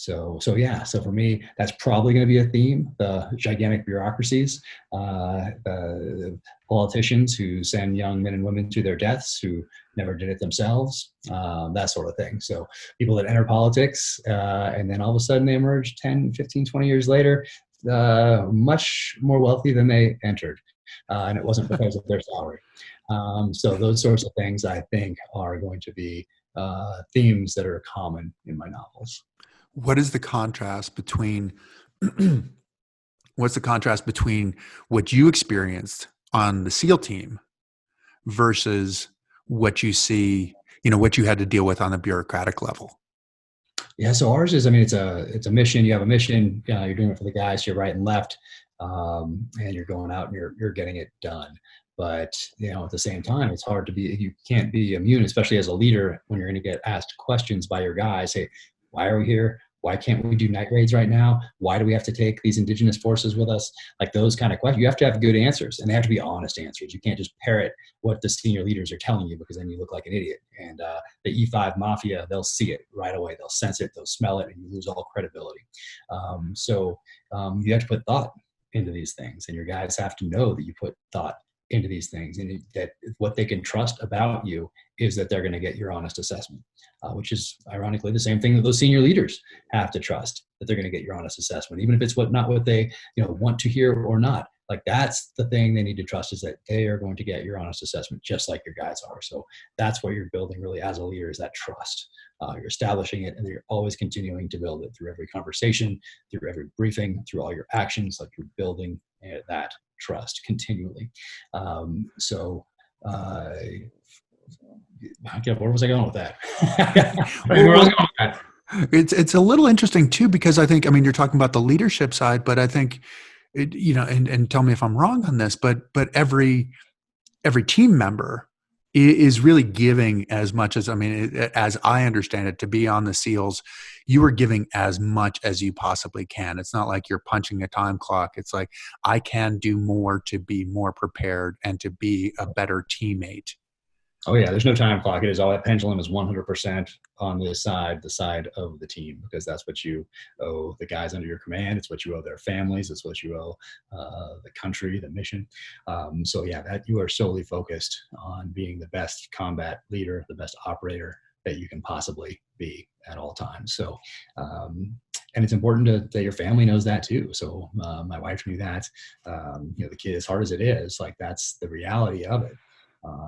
for me, that's probably going to be a theme: the gigantic bureaucracies, the politicians who send young men and women to their deaths who never did it themselves, that sort of thing. So people that enter politics and then all of a sudden they emerge 10, 15, 20 years later, much more wealthy than they entered. And it wasn't because of their salary. So those sorts of things, I think, are going to be themes that are common in my novels. What is the contrast between what you experienced on the SEAL team versus what you see, what you had to deal with on the bureaucratic level? Yeah, so ours is, it's a mission. You have a mission. You're doing it for the guys to your right and left, and you're going out and you're getting it done. But at the same time, it's hard to be. You can't be immune, especially as a leader, when you're going to get asked questions by your guys. Hey, why are we here? Why can't we do night raids right now? Why do we have to take these indigenous forces with us? Like those kind of questions. You have to have good answers, and they have to be honest answers. You can't just parrot what the senior leaders are telling you, because then you look like an idiot. And the E5 mafia, they'll see it right away. They'll sense it. They'll smell it, and you lose all credibility. So you have to put thought into these things, and your guys have to know that you put thought into these things, and that what they can trust about you is that they're going to get your honest assessment, which is ironically the same thing that those senior leaders have to trust, that they're going to get your honest assessment, even if it's not what they want to hear or not. Like, that's the thing they need to trust, is that they are going to get your honest assessment just like your guys are. So that's what you're building really as a leader, is that trust. You're establishing it, and you're always continuing to build it through every conversation, through every briefing, through all your actions. Like, you're building that trust continually. Where was I going with that? Where was I going with that? It's a little interesting too, because I think, you're talking about the leadership side, but I think, and tell me if I'm wrong on this, but every team member is really giving as much as, as I understand it, to be on the SEALs, you are giving as much as you possibly can. It's not like you're punching a time clock. It's like, I can do more to be more prepared and to be a better teammate. Oh yeah, there's no time clock. It is all, that pendulum is 100% on the side of the team, because that's what you owe the guys under your command. It's what you owe their families. It's what you owe the country, the mission. So yeah, that you are solely focused on being the best combat leader, the best operator that you can possibly be at all times. So, and it's important that your family knows that too. So my wife knew that. The kid, as hard as it is, like, that's the reality of it.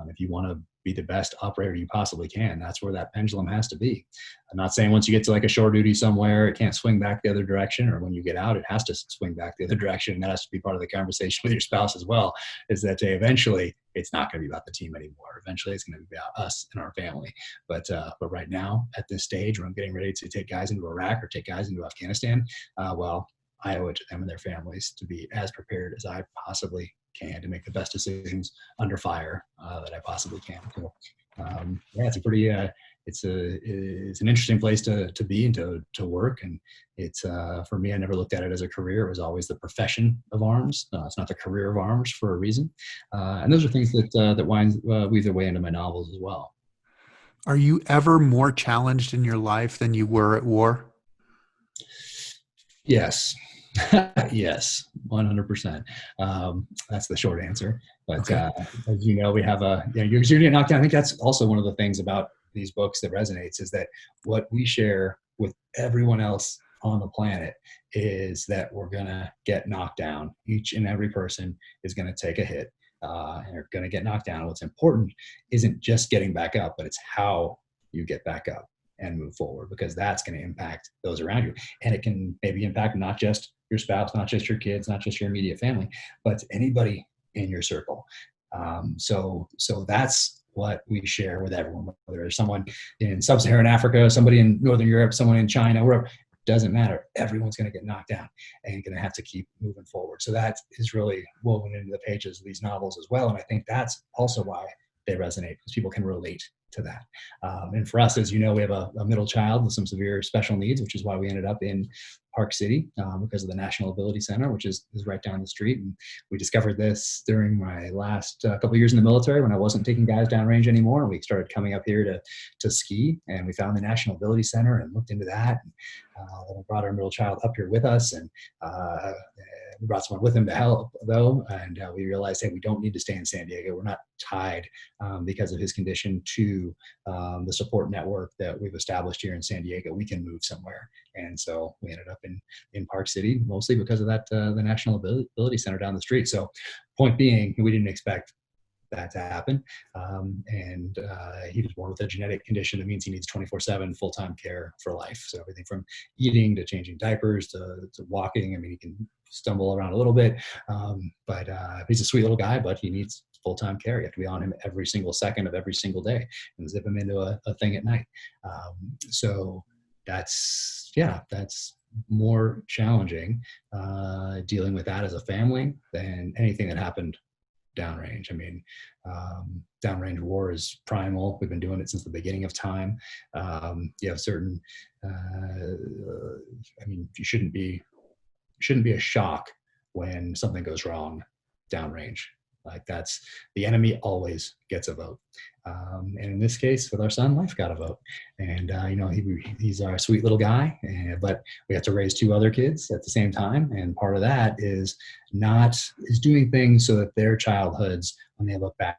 If you want to be the best operator you possibly can, that's where that pendulum has to be. I'm not saying once you get to like a shore duty somewhere, it can't swing back the other direction, or when you get out, it has to swing back the other direction. And that has to be part of the conversation with your spouse as well, is that eventually it's not going to be about the team anymore. Eventually it's going to be about us and our family. But right now, at this stage where I'm getting ready to take guys into Iraq or take guys into Afghanistan, I owe it to them and their families to be as prepared as I possibly can to make the best decisions under fire that I possibly can. So, it's a pretty, it's an interesting place to be and to work. And it's, for me, I never looked at it as a career. It was always the profession of arms. It's not the career of arms for a reason. And those are things that weave their way into my novels as well. Are you ever more challenged in your life than you were at war? Yes. Yes, 100%. That's the short answer. But okay. As you know, we have you're getting knocked down. I think that's also one of the things about these books that resonates, is that what we share with everyone else on the planet is that we're going to get knocked down. Each and every person is going to take a hit. and are going to get knocked down. What's important isn't just getting back up, but it's how you get back up and move forward, because that's going to impact those around you. And it can maybe impact not just your spouse, not just your kids, not just your immediate family, but anybody in your circle. So that's what we share with everyone, whether there's someone in sub-Saharan Africa, somebody in Northern Europe, someone in China, wherever. Doesn't matter. Everyone's going to get knocked down and going to have to keep moving forward. So that is really woven into the pages of these novels as well. And I think that's also why they resonate, because people can relate to that. And for us, as you know, we have a middle child with some severe special needs, which is why we ended up in Park City, because of the National Ability Center, which is right down the street. And we discovered this during my last couple of years in the military, when I wasn't taking guys downrange anymore. And we started coming up here to ski, and we found the National Ability Center and looked into that. And then we brought our middle child up here with us, and we brought someone with him to help, though. And we realized, hey, we don't need to stay in San Diego. We're not tied because of his condition to the support network that we've established here in San Diego. We can move somewhere. And so we ended up in Park City, mostly because of that, the National Ability Center down the street. So point being, we didn't expect that to happen. He was born with a genetic condition that means he needs 24/7 full-time care for life. So everything from eating to changing diapers to walking. I mean, he can stumble around a little bit, but he's a sweet little guy, but he needs full-time care. You have to be on him every single second of every single day and zip him into a thing at night. So that's more challenging dealing with that as a family than anything that happened downrange. I mean, downrange war is primal. We've been doing it since the beginning of time. You have certain, I mean, you shouldn't be a shock when something goes wrong downrange. Like, that's the enemy always gets a vote. And in this case, with our son, life got a vote. And, he's our sweet little guy, but we have to raise two other kids at the same time. And part of that is doing things so that their childhoods, when they look back,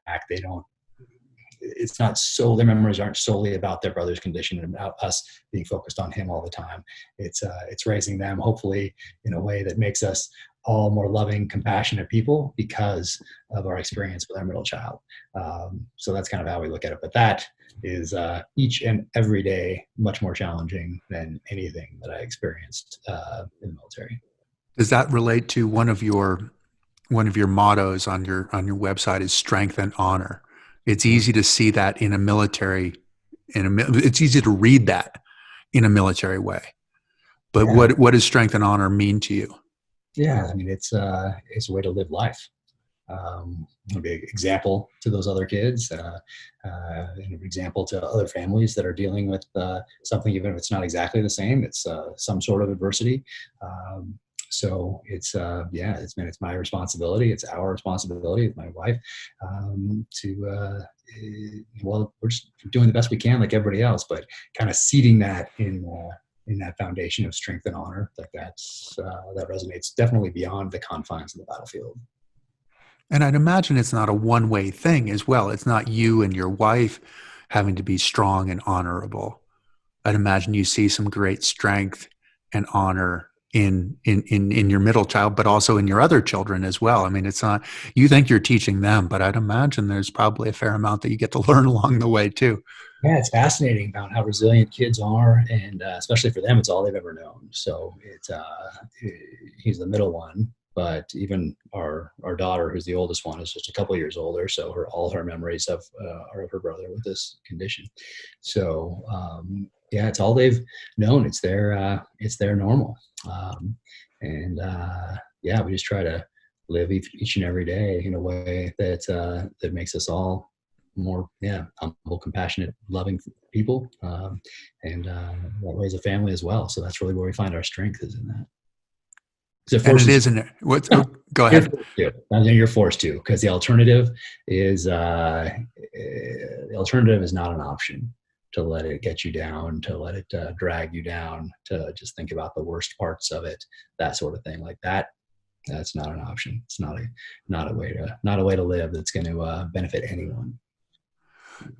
it's not so, their memories aren't solely about their brother's condition and about us being focused on him all the time. It's raising them, hopefully, in a way that makes us all more loving, compassionate people because of our experience with our middle child. So that's kind of how we look at it. But that is each and every day much more challenging than anything that I experienced in the military. Does that relate to one of your mottos on your website is strength and honor? It's easy to see that in a military, it's easy to read that in a military way. But Yeah. what does strength and honor mean to you? Yeah, I mean, it's a way to live life. It'll be an example to those other kids, and an example to other families that are dealing with something, even if it's not exactly the same. It's some sort of adversity. So it's my responsibility. It's our responsibility with my wife we're just doing the best we can, like everybody else, but kind of seeding that in that foundation of strength and honor. Like that resonates definitely beyond the confines of the battlefield. And I'd imagine it's not a one-way thing as well. It's not you and your wife having to be strong and honorable. I'd imagine you see some great strength and honor in your middle child, but also in your other children as well. I mean, it's not, you think you're teaching them, but I'd imagine there's probably a fair amount that you get to learn along the way too. Yeah, it's fascinating about how resilient kids are, and especially for them, it's all they've ever known. So he's the middle one, but even our daughter, who's the oldest one, is just a couple years older. So all her memories are of her brother with this condition. So it's all they've known. It's their normal. We just try to live each and every day in a way that makes us all more humble, compassionate, loving people, and that way as a family as well. So that's really where we find our strength, is in that. And it isn't it. Go ahead. You're forced to, because the alternative is not an option. To let it get you down, to let it drag you down, to just think about the worst parts of it, that sort of thing. Like that, that's not an option. It's not a way to live that's going to benefit anyone.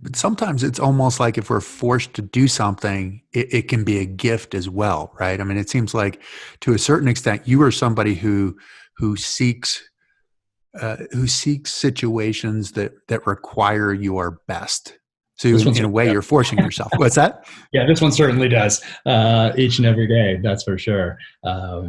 But sometimes it's almost like if we're forced to do something, it can be a gift as well, right? I mean, it seems like to a certain extent, you are somebody who seeks who seeks situations that require your best. So This one's in a way, you're forcing yourself. What's that? Yeah, this one certainly does, each and every day. That's for sure,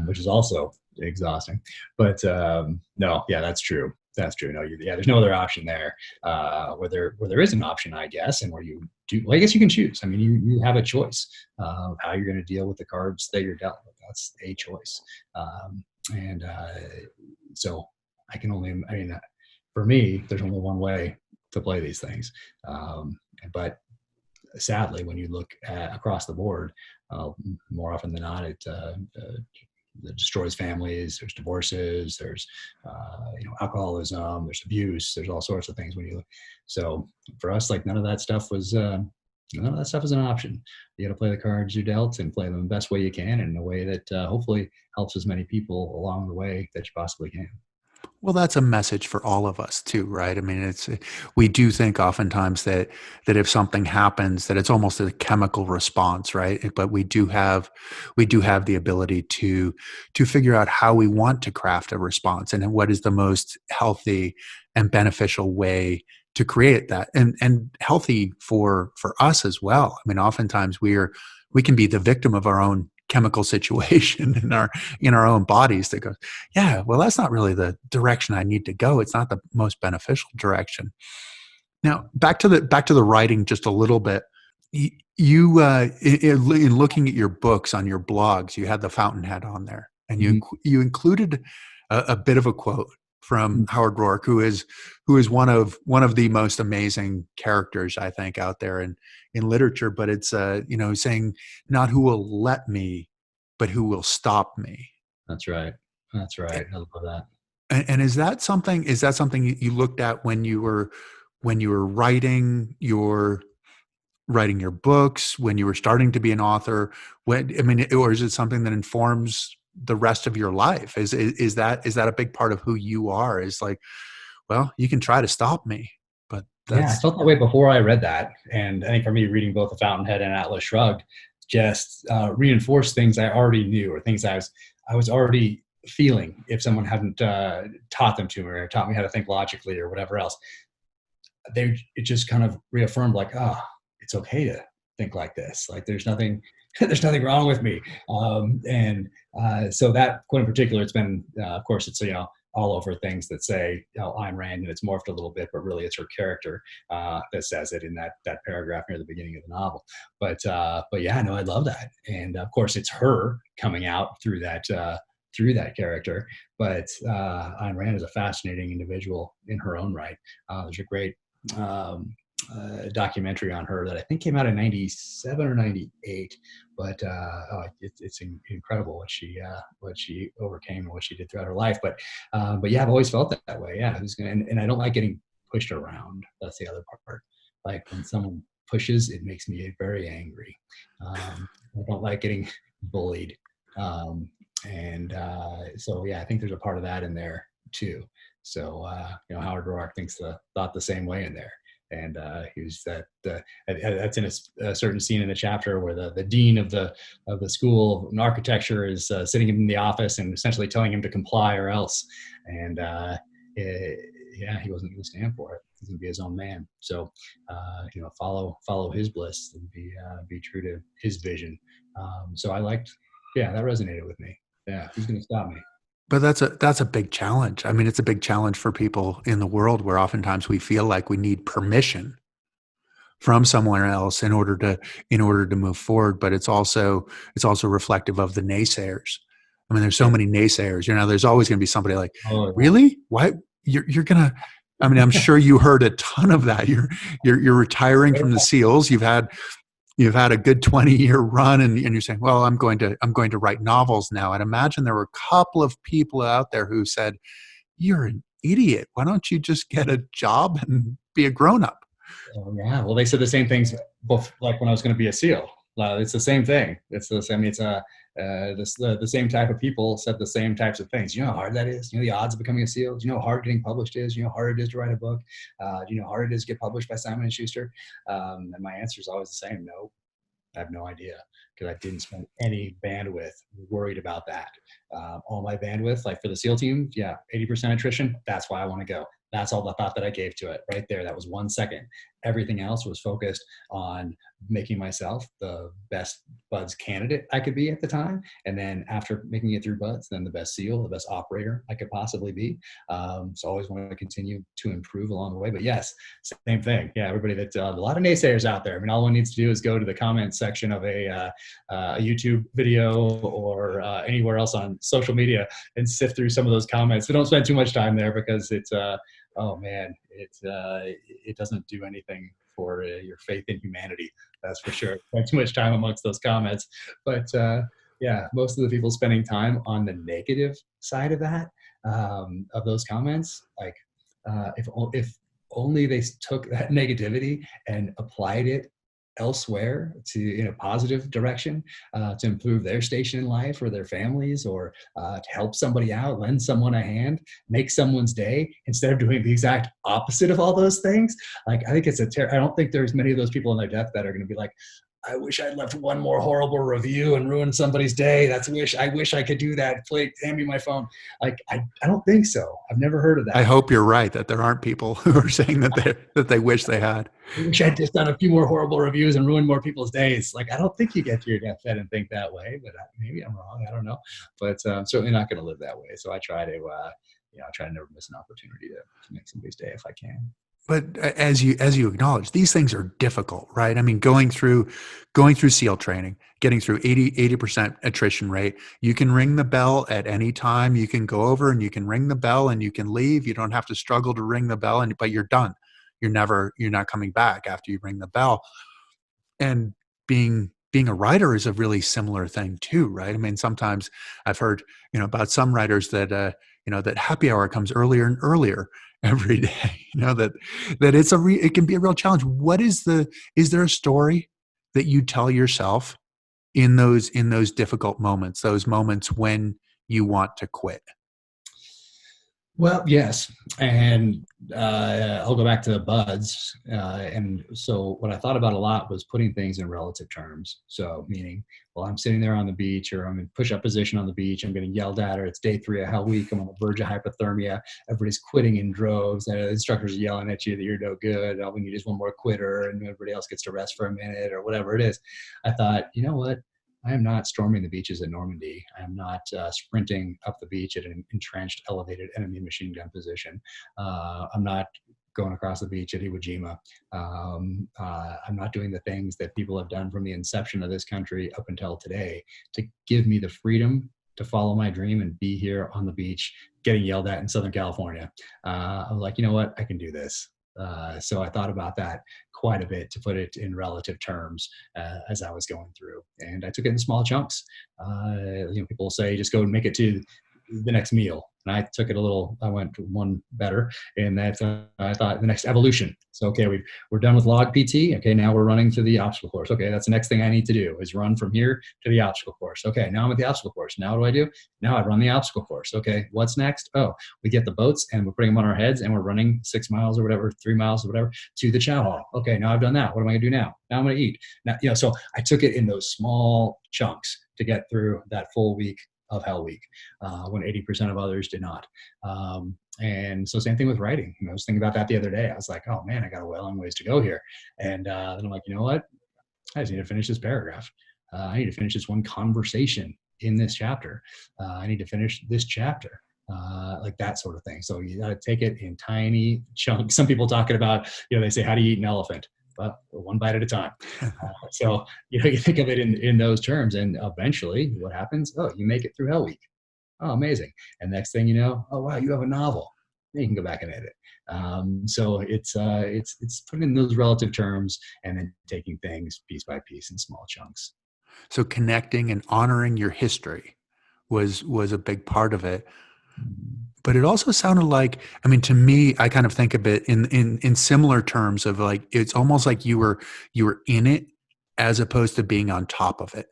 which is also exhausting. But no, yeah, that's true. That's true. No, yeah, there's no other option there. Where there is an option, I guess, and where you do, well, I guess you can choose. I mean, you have a choice of how you're going to deal with the cards that you're dealt with. That's a choice, and so I can only. I mean, for me, there's only one way to play these things, but sadly, when you look across the board, more often than not, it destroys families. There's divorces. There's alcoholism. There's abuse. There's all sorts of things when you look. So for us, like none of that stuff was an option. You got to play the cards you're dealt and play them the best way you can, in a way that hopefully helps as many people along the way that you possibly can. Well, that's a message for all of us too, right? I mean, we do think oftentimes that if something happens, that it's almost a chemical response, right? But we do have the ability to figure out how we want to craft a response and what is the most healthy and beneficial way to create that, and healthy for us as well. I mean, oftentimes we can be the victim of our own chemical situation in our own bodies that goes, yeah, well, that's not really the direction I need to go. It's not the most beneficial direction. Now, back to the writing just a little bit. In looking at your books on your blogs, you had the Fountainhead on there, and Mm-hmm. you included a bit of a quote from Howard Roark, who is one of the most amazing characters I think out there in literature. But it's saying, not who will let me, but who will stop me. That's right. That's right. I love that. And is that something you looked at when you were writing your books, when you were starting to be an author? Or is it something that informs the rest of your life? Is that a big part of who you are? Is like, well, you can try to stop me, but Yeah, I that's felt that way before I read that. And I think for me, reading both The Fountainhead and Atlas Shrugged just reinforced things I already knew, or things I was already feeling if someone hadn't taught them to me, or taught me how to think logically, or whatever else. It just kind of reaffirmed, like, it's okay to think like this. Like there's nothing there's nothing wrong with me. And so that quote in particular, it's been of course it's all over things that say Ayn Rand, and it's morphed a little bit, but really it's her character that says it in that paragraph near the beginning of the novel. But yeah, no, I love that, and of course it's her coming out through that character. But Ayn Rand is a fascinating individual in her own right. There's a great documentary on her that I think came out in '97 or '98. But it's incredible what she overcame and what she did throughout her life. But yeah, I've always felt that way. Yeah, and I don't like getting pushed around. That's the other part. Like when someone pushes, it makes me very angry. I don't like getting bullied. And so yeah, I think there's a part of that in there too. So Howard Roark thought the same way in there. And he was that's in a certain scene in the chapter where the dean of the school of architecture is sitting in the office and essentially telling him to comply or else. And yeah, he wasn't going to stand for it. He's going to be his own man. So follow his bliss and be true to his vision. So that resonated with me. Yeah, who's going to stop me? But that's a big challenge. I mean, it's a big challenge for people in the world, where oftentimes we feel like we need permission from somewhere else in order to move forward. But it's also reflective of the naysayers. I mean, there's so Yeah. many naysayers. There's always going to be somebody like, Oh, yeah. really? Why you're gonna? I mean, I'm sure you heard a ton of that. You're retiring from the SEALs. You've had a good 20-year run, and you're saying, well, I'm going to write novels now. And imagine there were a couple of people out there who said, you're an idiot. Why don't you just get a job and be a grown-up? Oh, yeah. Well, they said the same things like when I was going to be a SEAL. It's the same thing. It's the same. It's the same type of people said the same types of things. You know how hard that is. The odds of becoming a SEAL. Do you know how hard getting published is? Do you know how hard it is to write a book? Do you know how hard it is to get published by Simon and Schuster? And my answer is always the same: no. I have no idea, because I didn't spend any bandwidth worried about that. All my bandwidth, like for the SEAL team, 80% attrition. That's why I want to go. That's all the thought that I gave to it right there. That was 1 second. Everything else was focused on making myself the best BUDS candidate I could be at the time. And then after making it through BUDS, then the best SEAL, the best operator I could possibly be. So I always want to continue to improve along the way. But yes, same thing. Yeah, everybody a lot of naysayers out there. I mean, all one needs to do is go to the comments section of a YouTube video or anywhere else on social media and sift through some of those comments. So don't spend too much time there, because it's oh man, it doesn't do anything for your faith in humanity. That's for sure. Spend too much time amongst those comments. But most of the people spending time on the negative side of that, of those comments, like if only they took that negativity and applied it elsewhere to in a positive direction, to improve their station in life or their families, or to help somebody out, lend someone a hand, make someone's day, instead of doing the exact opposite of all those things. Like, I think it's I don't think there's many of those people on their deathbed are going to be like, I wish I'd left one more horrible review and ruined somebody's day. I wish I could do that. Please hand me my phone. Like, I don't think so. I've never heard of that. I hope you're right, that there aren't people who are saying that they wish they had. I wish I'd just done a few more horrible reviews and ruined more people's days. Like, I don't think you get to your deathbed and think that way, but maybe I'm wrong. I don't know, but I'm certainly not going to live that way. So I try to, I try to never miss an opportunity to make somebody's day if I can. But as you acknowledge, these things are difficult, right? I mean, going through SEAL training, getting through 80% attrition rate, you can ring the bell at any time. You can go over and you can ring the bell and you can leave. You don't have to struggle to ring the bell, but you're done. You're not coming back after you ring the bell. And being a writer is a really similar thing too, right? I mean, sometimes I've heard, about some writers that, that happy hour comes earlier and earlier every day, that it can be a real challenge. Is there a story that you tell yourself in those difficult moments, those moments when you want to quit? Well, yes. And I'll go back to the BUDS. And so what I thought about a lot was putting things in relative terms. So meaning, well, I'm sitting there on the beach, or I'm in push-up position on the beach. I'm getting yelled at, or it's day 3 of Hell Week. I'm on the verge of hypothermia. Everybody's quitting in droves. And the instructors are yelling at you that you're no good. All we need is one more quitter, and everybody else gets to rest for a minute, or whatever it is. I thought, you know what? I am not storming the beaches at Normandy. I am not sprinting up the beach at an entrenched, elevated enemy machine gun position. I'm not going across the beach at Iwo Jima. I'm not doing the things that people have done from the inception of this country up until today to give me the freedom to follow my dream and be here on the beach getting yelled at in Southern California. I was like, you know what? I can do this. So I thought about that quite a bit, to put it in relative terms, as I was going through, and I took it in small chunks. People say just go and make it to the next meal, and I took it I went one better, and that I thought the next evolution. So, okay, we're done with log PT. Okay, now we're running to the obstacle course. Okay, that's the next thing I need to do, is run from here to the obstacle course. Okay, now I'm at the obstacle course. Now what do? Now I run the obstacle course. Okay, what's next? Oh, we get the boats and we're putting them on our heads and we're running 6 miles or whatever, 3 miles or whatever to the chow hall. Okay, now I've done that. What am I gonna do now? Now I'm gonna eat. Now, so I took it in those small chunks to get through that full week of Hell Week, when 80% of others did not. And so same thing with writing. I was thinking about that the other day. I was like, oh man, I got a long ways to go here. And then I'm like, you know what? I just need to finish this paragraph. I need to finish this one conversation in this chapter. I need to finish this chapter. Like that sort of thing. So you got to take it in tiny chunks. Some people talking about, they say, how do you eat an elephant? Well, one bite at a time. So, you think of it in those terms, and eventually what happens? Oh, you make it through Hell Week. Oh, amazing. And next thing you know, oh, wow, you have a novel. Then you can go back and edit. So it's put in those relative terms and then taking things piece by piece in small chunks. So connecting and honoring your history was a big part of it. But it also sounded like, to me, I kind of think of it in similar terms of like, it's almost like you were in it as opposed to being on top of it.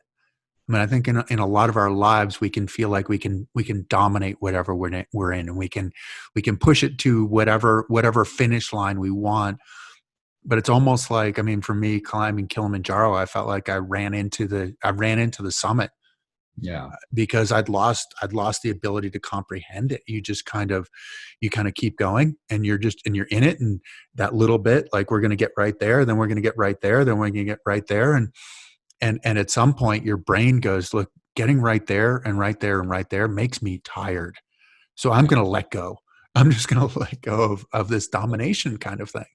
I think in a lot of our lives, we can feel like we can dominate whatever we're in, and we can push it to whatever finish line we want. but it's almost like, I mean, for me, climbing Kilimanjaro, I felt like I ran into the summit Yeah. because I'd lost the ability to comprehend it. You kind of keep going, and you're in it, and that little bit, like, we're going to get right there, then we're going to get right there, then we're going to get right there, and at some point your brain goes, look, getting right there and right there and right there makes me tired. So I'm Yeah. going to let go. I'm just going to let go of this domination kind of thing.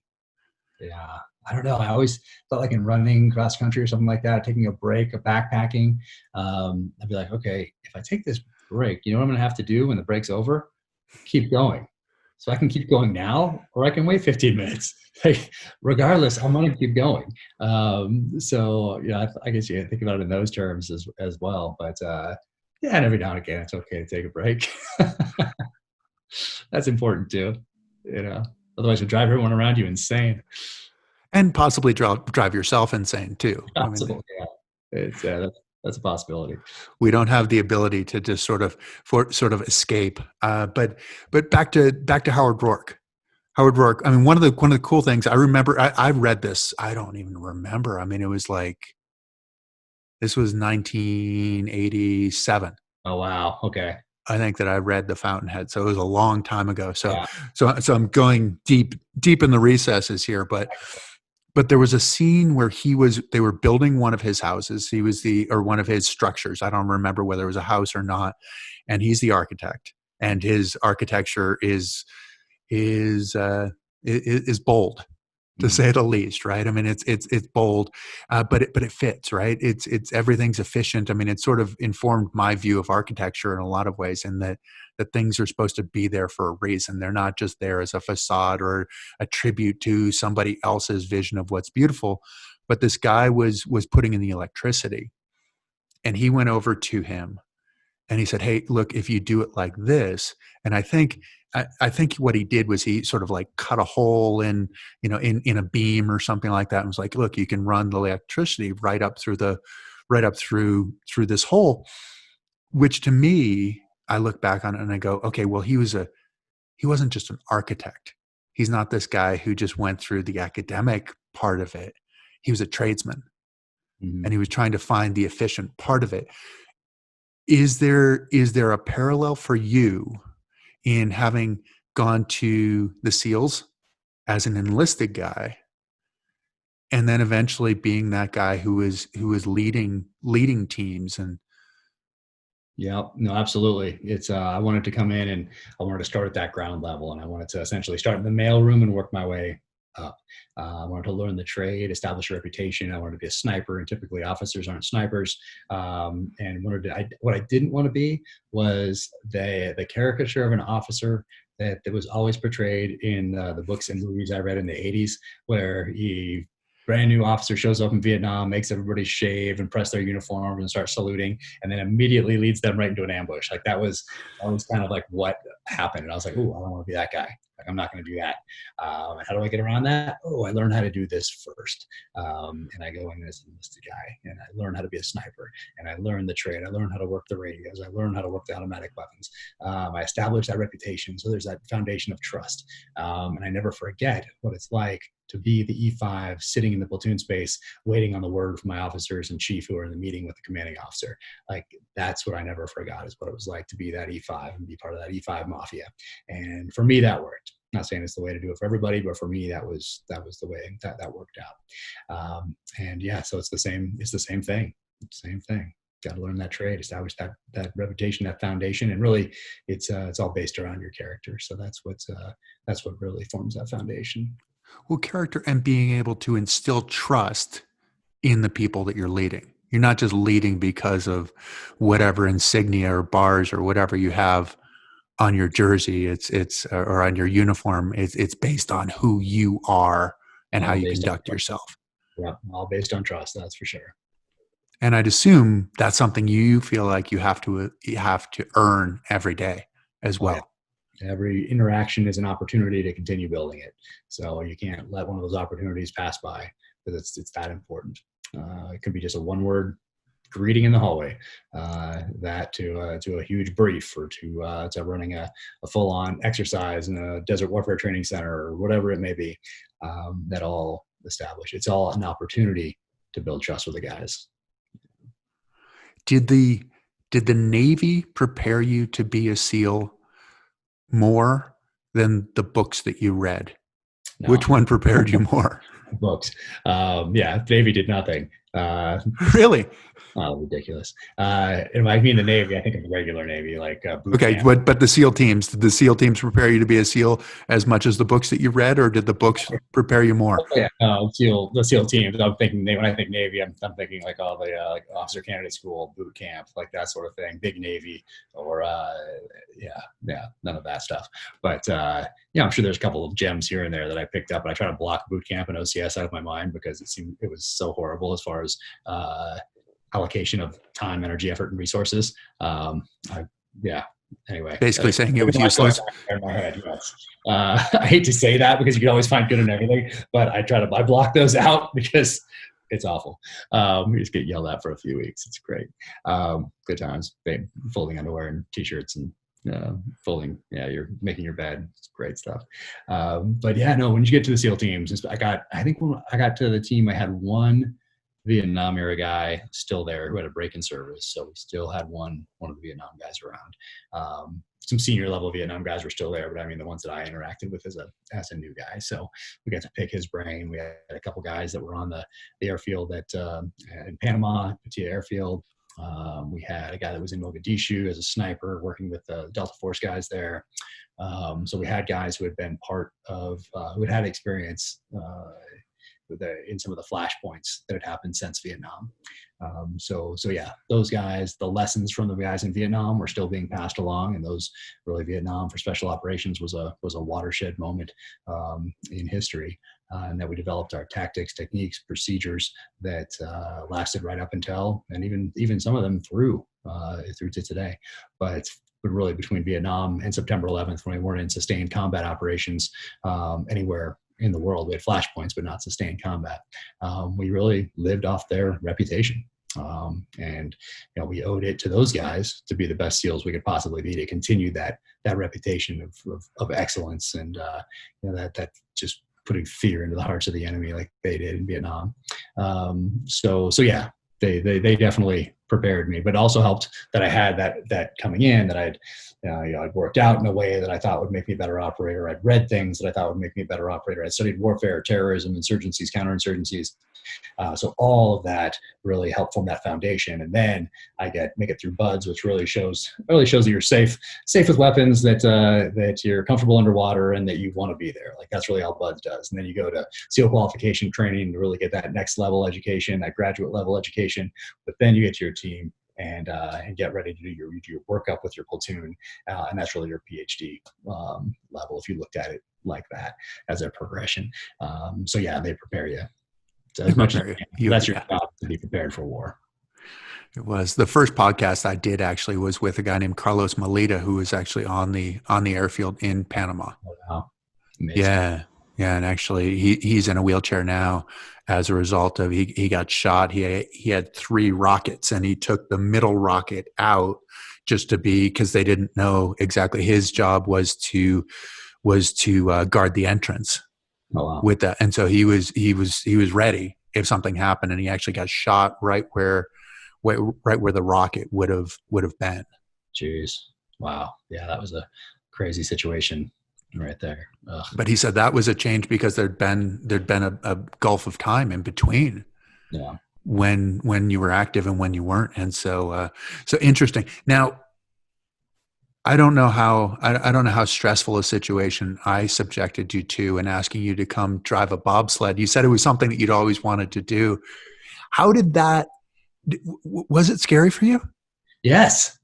Yeah. I don't know. I always felt like in running cross country or something like that, taking a break, of backpacking, I'd be like, okay, if I take this break, you know what I'm going to have to do when the break's over? Keep going. So I can keep going now, or I can wait 15 minutes. Like, regardless, I'm going to keep going. So yeah, I guess you think about it in those terms as well. But yeah, and every now and again, it's okay to take a break. That's important too. You know, otherwise, you drive everyone around you insane. And possibly drive yourself insane too. I mean, Possible, yeah. It's that's a possibility. we don't have the ability to just sort of escape. But back to Howard Rourke. Howard Rourke. I mean, one of the cool things I remember. I read this. I don't even remember. I mean, it was like, this was 1987. Oh wow. Okay. I think that I read The Fountainhead, so it was a long time ago. So Yeah. so I'm going deep in the recesses here, but there was a scene where they were building one of his houses. He was or one of his structures. I don't remember whether it was a house or not. And he's the architect, and his architecture is bold, to Mm. say the least, right? I mean, it's bold, but it fits, right? It's everything's efficient. I mean, it sort of informed my view of architecture in a lot of ways, in that things are supposed to be there for a reason. They're not just there as a facade or a tribute to somebody else's vision of what's beautiful. But this guy was putting in the electricity, and he went over to him and he said, "Hey, look, if you do it like this," and I think what he did was he sort of like cut a hole in a beam or something like that, and was like, "Look, you can run the electricity right up through this hole." Which, to me, I look back on it and I go, "Okay, well, he wasn't just an architect. He's not this guy who just went through the academic part of it. He was a tradesman, and Mhm. he was trying to find the efficient part of it." Is there a parallel for you in having gone to the SEALs as an enlisted guy, and then eventually being that guy who is leading teams? And Yeah, no, absolutely. It's I wanted to come in and I wanted to start at that ground level, and I wanted to essentially start in the mailroom and work my way up. I wanted to learn the trade, establish a reputation. I wanted to be a sniper, and typically officers aren't snipers. And what I didn't want to be was the caricature of an officer that was always portrayed in the books and movies I read in the '80s, where he brand new officer shows up in Vietnam, makes everybody shave and press their uniforms and start saluting, and then immediately leads them right into an ambush. Like that was kind of like what happened. And I was like, oh, I don't want to be that guy. Like, I'm not going to do that. How do I get around that? Oh, I learned how to do this first. And I go in as an enlisted guy, and I learn how to be a sniper, and I learn the trade. I learn how to work the radios. I learn how to work the automatic weapons. I establish that reputation. So there's that foundation of trust. And I never forget what it's like to be the E5 sitting in the platoon space, waiting on the word from my officers and chief who are in the meeting with the commanding officer. Like, that's what I never forgot, is what it was like to be that E5 and be part of that E5 mafia. And for me, that worked. Not saying it's the way to do it for everybody, but for me, that was the way that worked out. And yeah, so it's the same thing. Same thing. Got to learn that trade, establish that reputation, that foundation, and really, it's all based around your character. So that's what really forms that foundation. well, character, and being able to instill trust in the people that you're leading. You're not just leading because of whatever insignia or bars or whatever you have on your jersey. It's or on your uniform. It's based on who you are and how All you based on conduct trust. yourself. Yeah, all based on trust. That's for sure. And I'd assume that's something you feel like you have to earn every day as Oh yeah. well. Every interaction is an opportunity to continue building it. So you can't let one of those opportunities pass by, because it's that important. It could be just a one word greeting in the hallway, that to a huge brief, or to running a full on exercise in a desert warfare training center, or whatever it may be. That all establish. It's all an opportunity to build trust with the guys. Did the Navy prepare you to be a SEAL more than the books that you read? No. Which one prepared you more? Books. Yeah, Navy did nothing. Really? Oh, ridiculous. If I mean the Navy, I think of the regular Navy, like boot Okay, camp. but the SEAL teams, did the SEAL teams prepare you to be a SEAL as much as the books that you read, or did the books prepare you more? Oh, yeah, the SEAL teams. I'm thinking when I think Navy, I'm thinking like all the like officer candidate school, boot camp, like that sort of thing. Big Navy, or none of that stuff. But I'm sure there's a couple of gems here and there that I picked up, and I try to block boot camp and OCS out of my mind because it was so horrible as far as allocation of time, energy, effort, and resources. Anyway, basically saying it was useless. In my head, yes. I hate to say that because you can always find good in everything, but I block those out because it's awful. We just get yelled at for a few weeks. It's great. Good times. Folding underwear and t-shirts and you're making your bed. It's great stuff. But yeah, no, when you get to the SEAL teams, I think when I got to the team, I had one Vietnam era guy still there who had a break-in service. So we still had one of the Vietnam guys around. Some senior level Vietnam guys were still there, but I mean, the ones that I interacted with as a new guy. So we got to pick his brain. We had a couple guys that were on the airfield in Panama, Patia Airfield. We had a guy that was in Mogadishu as a sniper working with the Delta Force guys there. So we had guys who had been part of, who had experience in some of the flashpoints that had happened since Vietnam. So yeah, those guys, the lessons from the guys in Vietnam were still being passed along, and those really Vietnam for special operations was a watershed moment in history, and that we developed our tactics, techniques, procedures that lasted right up until, and even some of them through to today. But really between Vietnam and September 11th, when we weren't in sustained combat operations anywhere in the world, we had flashpoints, but not sustained combat. We really lived off their reputation. And we owed it to those guys to be the best SEALs we could possibly be, to continue that reputation of excellence, and that just putting fear into the hearts of the enemy like they did in Vietnam. So yeah, they definitely prepared me, but also helped that I had that coming in, that I'd worked out in a way that I thought would make me a better operator. I'd read things that I thought would make me a better operator. I'd studied warfare, terrorism, insurgencies, counterinsurgencies. So all of that really helped form that foundation. And then I make it through BUDS, which really shows that you're safe with weapons, that you're comfortable underwater, and that you want to be there. Like, that's really all BUDS does. And then you go to SEAL qualification training to really get that next level education, that graduate level education. But then you get to your team and get ready to do your workup with your platoon, and that's really your PhD level, if you looked at it like that as a progression. So yeah, they prepare you. So as much as that's your job, to be prepared for war. It was. The first podcast I did actually was with a guy named Carlos Melita, who was actually on the airfield in Panama. Oh, wow. Amazing. Yeah. And actually he's in a wheelchair now as a result of, he got shot. He had 3 rockets, and he took the middle rocket out because they didn't know exactly. His job was to guard the entrance. Oh, wow. With that. And so he was ready if something happened, and he actually got shot right where the rocket would have been. Jeez. Wow. Yeah, that was a crazy situation right there. Ugh. But he said that was a change because there'd been a gulf of time in between. Yeah. When you were active and when you weren't. And so interesting. Now, I don't know how stressful a situation I subjected you to in asking you to come drive a bobsled. You said it was something that you'd always wanted to do. How did that, was it scary for you? Yes.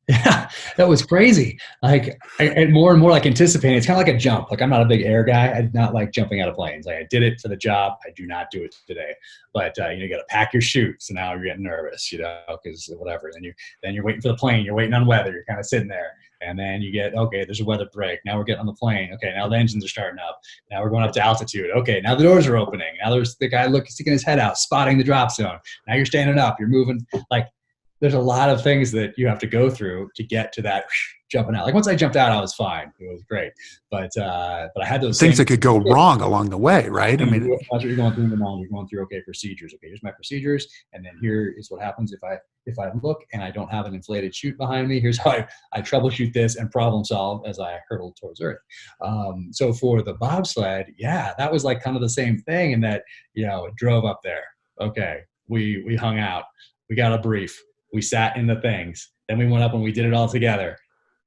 Yeah, that was crazy. Like, and more and more like anticipating. It's kind of like a jump. Like, I'm not a big air guy. I did not like jumping out of planes. Like, I did it for the job. I do not do it today. But you got to pack your chutes. So now you're getting nervous, because whatever. Then you're waiting for the plane. You're waiting on weather. You're kind of sitting there. And then you get, okay, there's a weather break. Now we're getting on the plane. Okay, now the engines are starting up. Now we're going up to altitude. Okay, now the doors are opening. Now there's the guy sticking his head out, spotting the drop zone. Now you're standing up. You're moving. Like, there's a lot of things that you have to go through to get to that jumping out. Like once I jumped out, I was fine. It was great. But I had those Things same that could go wrong along the way, right? I and mean, that's what you're going through in the mind. You're going through, okay, procedures. Okay, here's my procedures, and then here is what happens if I look and I don't have an inflated chute behind me. Here's how I troubleshoot this and problem solve as I hurtle towards Earth. So for the bobsled, yeah, that was like kind of the same thing in that, drove up there. Okay, we hung out. We got a brief. We sat in the things. Then we went up and we did it all together.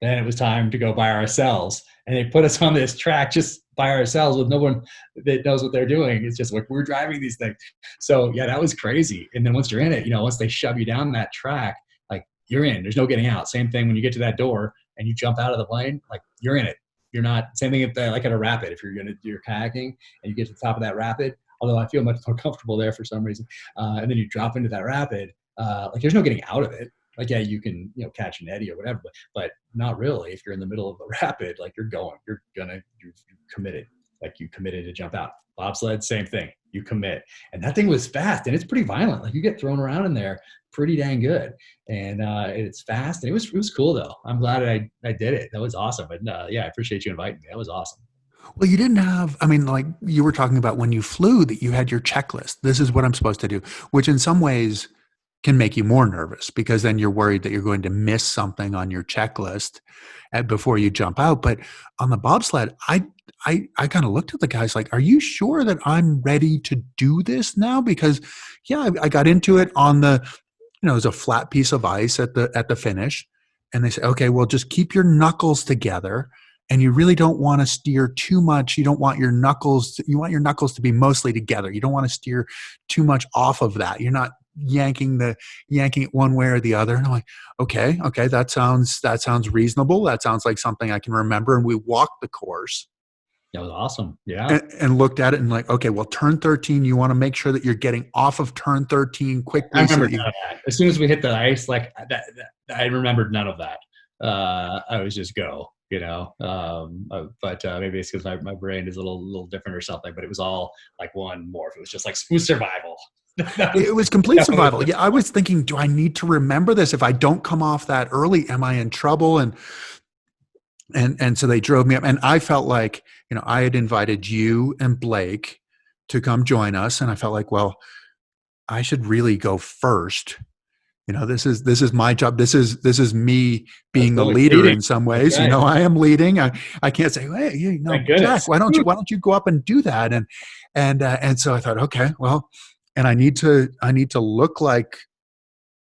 Then it was time to go by ourselves. And they put us on this track just by ourselves with no one that knows what they're doing. It's just like we're driving these things. So yeah, that was crazy. And then once you're in it, once they shove you down that track, like you're in. There's no getting out. Same thing when you get to that door and you jump out of the plane, like you're in it. You're not. Same thing like at a rapid. If you're going to do your kayaking and you get to the top of that rapid, although I feel much more comfortable there for some reason, and then you drop into that rapid, like there's no getting out of it. Like, yeah, you can, catch an eddy or whatever, but not really. If you're in the middle of a rapid, like you're committed, like you committed to jump out. Bobsled, same thing. You commit. And that thing was fast and it's pretty violent. Like you get thrown around in there pretty dang good. And it's fast. And it was cool though. I'm glad I did it. That was awesome. But yeah, I appreciate you inviting me. That was awesome. well, you didn't have, I mean, like you were talking about when you flew that you had your checklist. This is what I'm supposed to do, which in some ways can make you more nervous because then you're worried that you're going to miss something on your checklist before you jump out. But on the bobsled, I kind of looked at the guys like, are you sure that I'm ready to do this now? Because yeah, I got into it on the, it was a flat piece of ice at the finish. And they said, okay, well, just keep your knuckles together. And you really don't want to steer too much. You don't want your knuckles, you want your knuckles to be mostly together. You don't want to steer too much off of that. You're not yanking it one way or the other. And I'm like, okay, that sounds reasonable. That sounds like something I can remember. And we walked the course. That was awesome. Yeah. And looked at it and like, okay, well, turn 13, you want to make sure that you're getting off of turn 13 quickly. I remember none of that. As soon as we hit the ice, like that I remembered none of that. I was just go. But maybe it's because my brain is a little different or something. But it was all like one morph. It was just like it was survival. It was complete survival. Yeah, I was thinking, do I need to remember this? If I don't come off that early, am I in trouble? And so they drove me up, and I felt like I had invited you and Blake to come join us, and I felt like, well, I should really go first. This is my job. This is me being the leader in some ways. Right. I am leading. I can't say, hey, Jack, why don't you go up and do that? And so I thought, okay, well, and I need to look like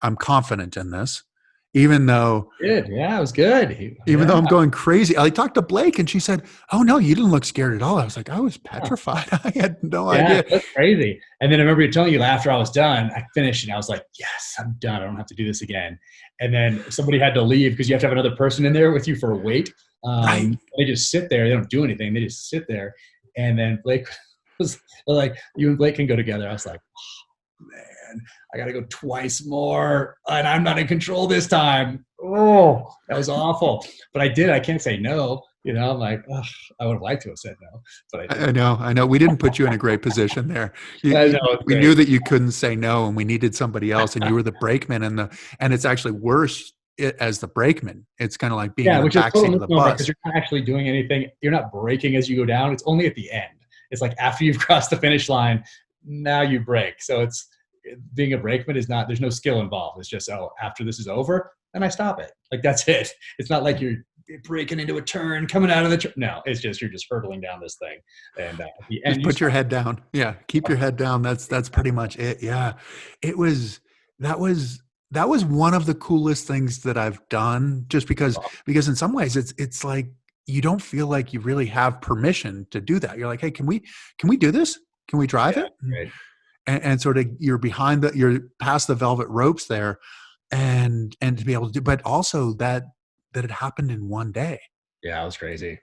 I'm confident in this, even though good. Yeah, it was good. Even though I'm going crazy. I talked to Blake and she said, oh no, you didn't look scared at all. I was like, I was petrified. I had no idea. That's crazy. And then I remember telling you after I was done, I finished and I was like, yes, I'm done. I don't have to do this again. And then somebody had to leave because you have to have another person in there with you for a wait. Right. They just sit there. They don't do anything. They just sit there. And then Blake was like, you and Blake can go together. I was like, oh, man, I got to go twice more and I'm not in control this time. Oh, that was awful. But I did. I can't say no. I'm like, oh, I would have liked to have said no. But I know. We didn't put you in a great position there. We knew that you couldn't say no and we needed somebody else and you were the brakeman and it's actually worse as the brakeman. It's kind of like being in the backseat of the bus. Because you're not actually doing anything. You're not braking as you go down. It's only at the end. It's like after you've crossed the finish line, now you brake. So it's being a brakeman is not, there's no skill involved. It's just, after this is over, then I stop it. Like, that's it. It's not like you're breaking into a turn, coming out of the turn. No, it's just, you're just hurtling down this thing. And at the end, just put your head down. Yeah. Keep your head down. That's pretty much it. Yeah. That was one of the coolest things that I've done just because in some ways it's like, you don't feel like you really have permission to do that. You're like, hey, can we do this? Can we drive it? Right. And sort of you're past the velvet ropes there and to be able to do, but also that it happened in one day. Yeah, it was crazy.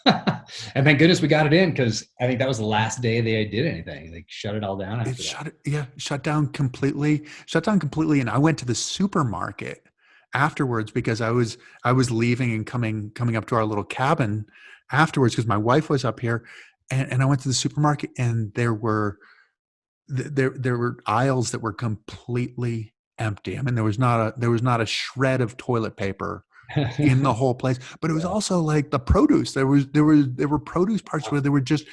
And thank goodness we got it in because I think that was the last day they did anything. They shut it all down after that. Shut down completely. And I went to the supermarket afterwards because I was leaving and coming up to our little cabin afterwards because my wife was up here and I went to the supermarket and there were aisles that were completely empty. I mean, there was not a shred of toilet paper in the whole place. But it was also like the produce. There were produce parts where there were just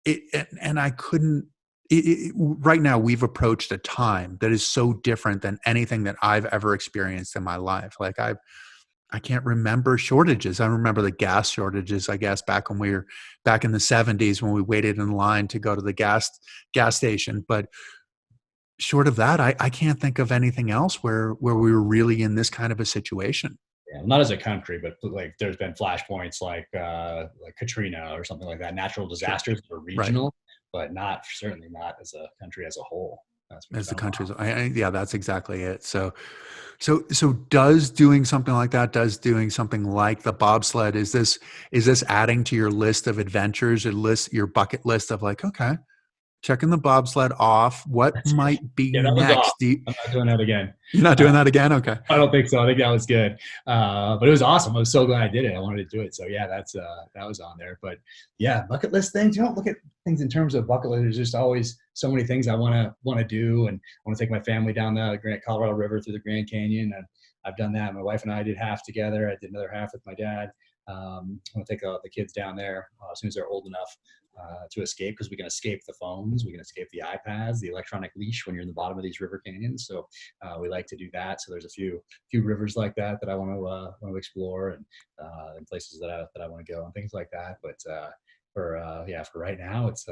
it, and I couldn't. Right now, we've approached a time that is so different than anything that I've ever experienced in my life. Like I can't remember shortages. I remember the gas shortages, I guess, back when we were back in the 70s when we waited in line to go to the gas station. But short of that, I can't think of anything else where we were really in this kind of a situation. Yeah, not as a country, but like there's been flashpoints like Katrina or something like that, natural Sure. disasters that are Right. regional, but not certainly not as a country as a whole. That's As the been wild. country's, yeah, that's exactly it. So does doing something like that, does doing something like the bobsled, is this adding to your list of adventures, your bucket list of like, okay, checking the bobsled off. What might be Yeah, that was off. next? I'm not doing that again. You're not doing that again? Okay. I don't think so. I think that was good, but it was awesome. I was so glad I did it. I wanted to do it. So yeah, that was on there. But yeah, bucket list things. You don't look at things in terms of bucket list. There's just always so many things I want to do, and I want to take my family down the Grand Colorado River through the Grand Canyon. And I've done that. My wife and I did half together. I did another half with my dad. I want to take the kids down there as soon as they're old enough to escape, because we can escape the phones, we can escape the iPads, the electronic leash when you're in the bottom of these river canyons. So we like to do that. So there's a few rivers like that I want to explore, and places that I want to go and things like that. But for right now, it's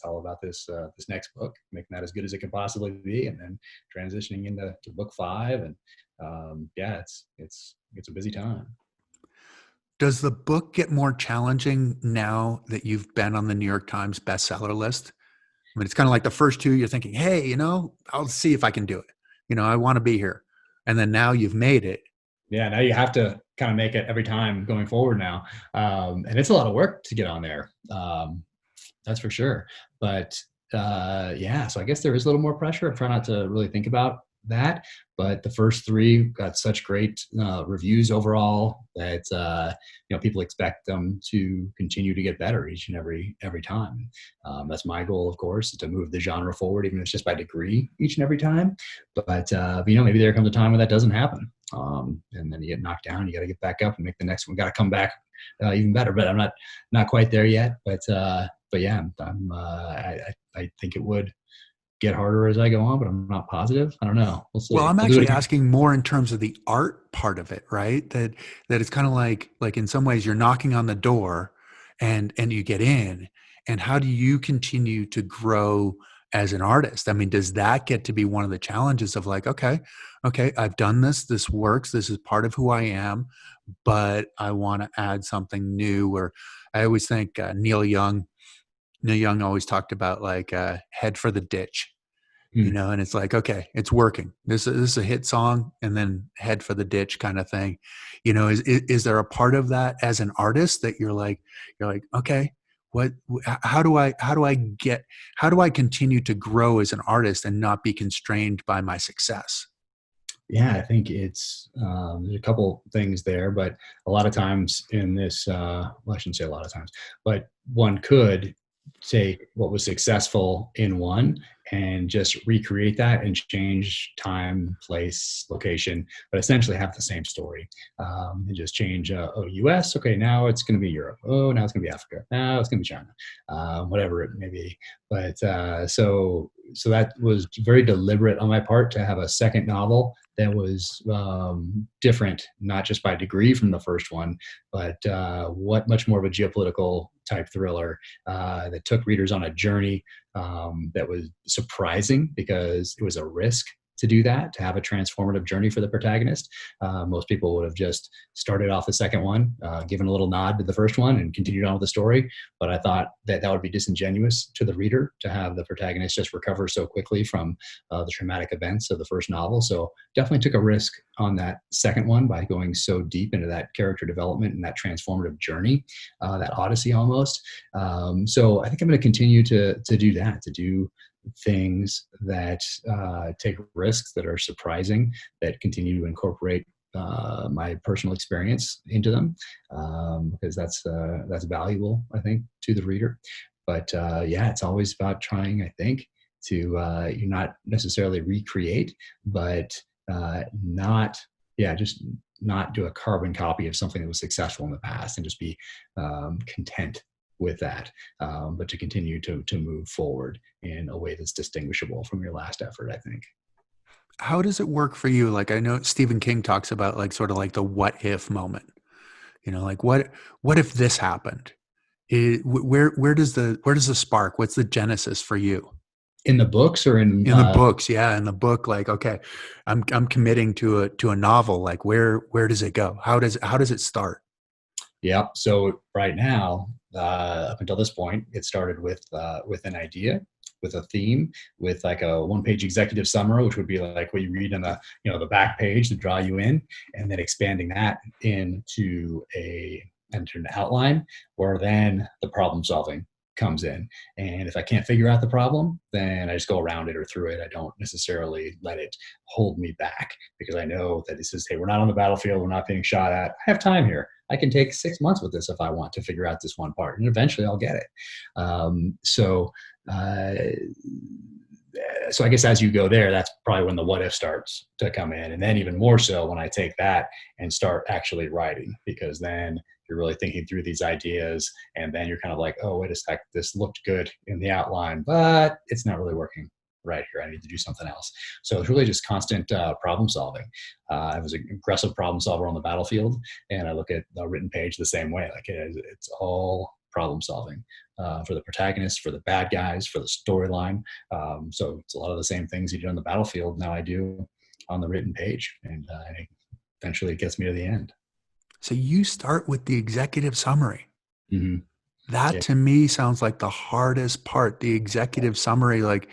all about this next book, making that as good as it can possibly be, and then transitioning into book 5. And yeah, it's a busy time. Does the book get more challenging now that you've been on the New York Times bestseller list? I mean, it's kind of like the first two, you're thinking, hey, I'll see if I can do it. I want to be here. And then now you've made it. Yeah, now you have to kind of make it every time going forward now. And it's a lot of work to get on there. That's for sure. But yeah, so I guess there is a little more pressure. I try not to really think about that. But the first 3 got such great reviews overall that people expect them to continue to get better each and every time. That's my goal, of course, to move the genre forward, even if it's just by degree each and every time. But maybe there comes a time when that doesn't happen, and then you get knocked down. You got to get back up and make the next one. Got to come back even better. But I'm not quite there yet. But yeah, I think it would get harder as I go on, but I'm not positive. I don't know. We'll see. Well, I'm I'll do it actually again. asking more in terms of the art part of it, right? That it's kind of like in some ways you're knocking on the door and you get in. And how do you continue to grow as an artist? I mean, does that get to be one of the challenges of like, okay, I've done this works, this is part of who I am, but I want to add something new? Or I always think Neil Young always talked about like head for the ditch, Hmm. and it's like, okay, it's working. This is a hit song, and then head for the ditch kind of thing. Is there a part of that as an artist that you're like, okay, what, how do I continue to grow as an artist and not be constrained by my success? Yeah, I think there's a couple things there, but a lot of times in this, well, I shouldn't say a lot of times, but one could take what was successful in one and just recreate that and change time, place, location, but essentially have the same story, and just change. US. Okay, now it's going to be Europe. Oh, now it's going to be Africa. Now it's going to be China. Whatever it may be. But so that was very deliberate on my part to have a second novel that was different, not just by degree from the first one, but what much more of a geopolitical type thriller that took readers on a journey that was surprising, because it was a risk to do that, to have a transformative journey for the protagonist. Most people would have just started off the second one, given a little nod to the first one, and continued on with the story. But I thought that would be disingenuous to the reader to have the protagonist just recover so quickly from the traumatic events of the first novel. So definitely took a risk on that second one by going so deep into that character development and that transformative journey, that odyssey almost. So I think I'm going to continue to do that, to do things that take risks that are surprising, that continue to incorporate my personal experience into them, because that's valuable, I think, to the reader. But yeah, it's always about trying, I think, you not necessarily recreate, but not, just not do a carbon copy of something that was successful in the past, and just be content with that, but to continue to move forward in a way that's distinguishable from your last effort, I think. How does it work for you? Like I know Stephen King talks about like sort of like the what if moment. Like what if this happened? Where does the spark? What's the genesis for you? In the books or in In the books, yeah, in the book, like, okay, I'm committing to a novel. Like, where does it go? How does it start? Yeah. So right now, up until this point, it started with an idea, with a theme, with like a one-page executive summary, which would be like what you read on the the back page to draw you in, and then expanding that into an outline, where then the problem solving comes in. And if I can't figure out the problem, then I just go around it or through it. I don't necessarily let it hold me back, because I know that this is, hey, we're not on the battlefield, we're not being shot at. I have time here. I can take 6 months with this if I want to figure out this one part, and eventually I'll get it. So I guess as you go there, that's probably when the what if starts to come in. And then even more so when I take that and start actually writing, because then you're really thinking through these ideas, and then you're kind of like, oh, wait a sec, this looked good in the outline, but it's not really working right here. I need to do something else. So it's really just constant problem solving. I was an aggressive problem solver on the battlefield, and I look at the written page the same way. Like it's all problem solving for the protagonist, for the bad guys, for the storyline. So it's a lot of the same things you do on the battlefield now I do on the written page, and eventually it gets me to the end. So you start with the executive summary. Mm-hmm. That to me sounds like the hardest part, the executive summary. Like,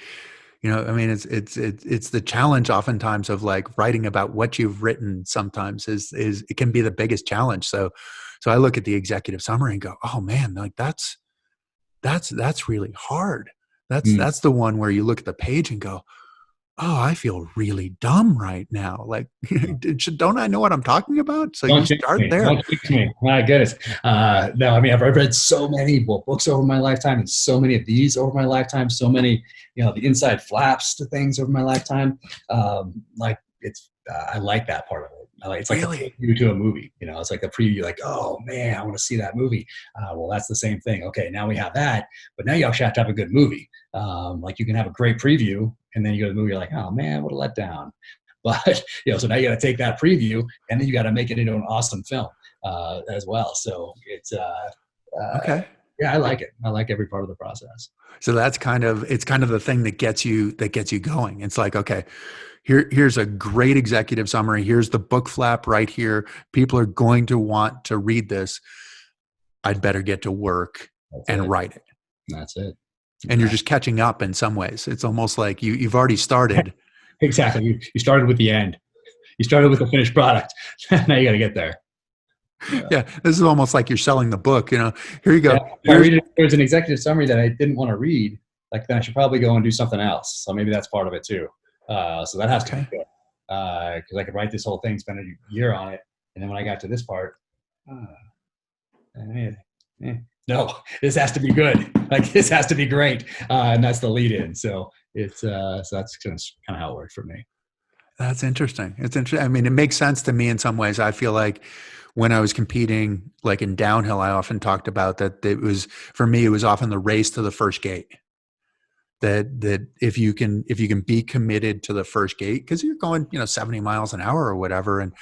I mean, it's the challenge oftentimes of like writing about what you've written. Sometimes is it can be the biggest challenge. So I look at the executive summary and go, oh man, like that's really hard. That's the one where you look at the page and go, oh, I feel really dumb right now. Like, don't I know what I'm talking about? So you start there. Don't jinx me. My goodness. No, I mean, I've read so many books over my lifetime, and so many of these over my lifetime, so many, the inside flaps to things over my lifetime. Like I like that part of it. It's like Really? a preview to a movie. It's like a preview, like, oh man, I want to see that movie. Well, that's the same thing. Okay, now we have that, but now you actually have to have a good movie. Like you can have a great preview, and then you go to the movie, you're like, oh man, what a letdown. But so now you got to take that preview, and then you got to make it into an awesome film as well. So it's Okay. yeah, I like it. I like every part of the process. So it's kind of the thing that gets you going. It's like, okay, here's a great executive summary. Here's the book flap right here. People are going to want to read this. I'd better get to work and write it. That's it. And you're just catching up in some ways. It's almost like you've already started. Exactly. You started with the end. You started with the finished product. Now you got to get there. Yeah, this is almost like you're selling the book. Here you go. Yeah, there's an executive summary that I didn't want to read. Like, then I should probably go and do something else. So maybe that's part of it too. So that has to be good, because I could write this whole thing, spend a year on it, and then when I got to this part, no, this has to be good. Like, this has to be great, and that's the lead in. So so that's kind of how it worked for me. That's interesting. It's interesting. I mean, it makes sense to me in some ways. I feel like when I was competing, like in downhill, I often talked about that. It was, for me, it was often the race to the first gate. That if you can be committed to the first gate, because you're going 70 miles an hour or whatever, and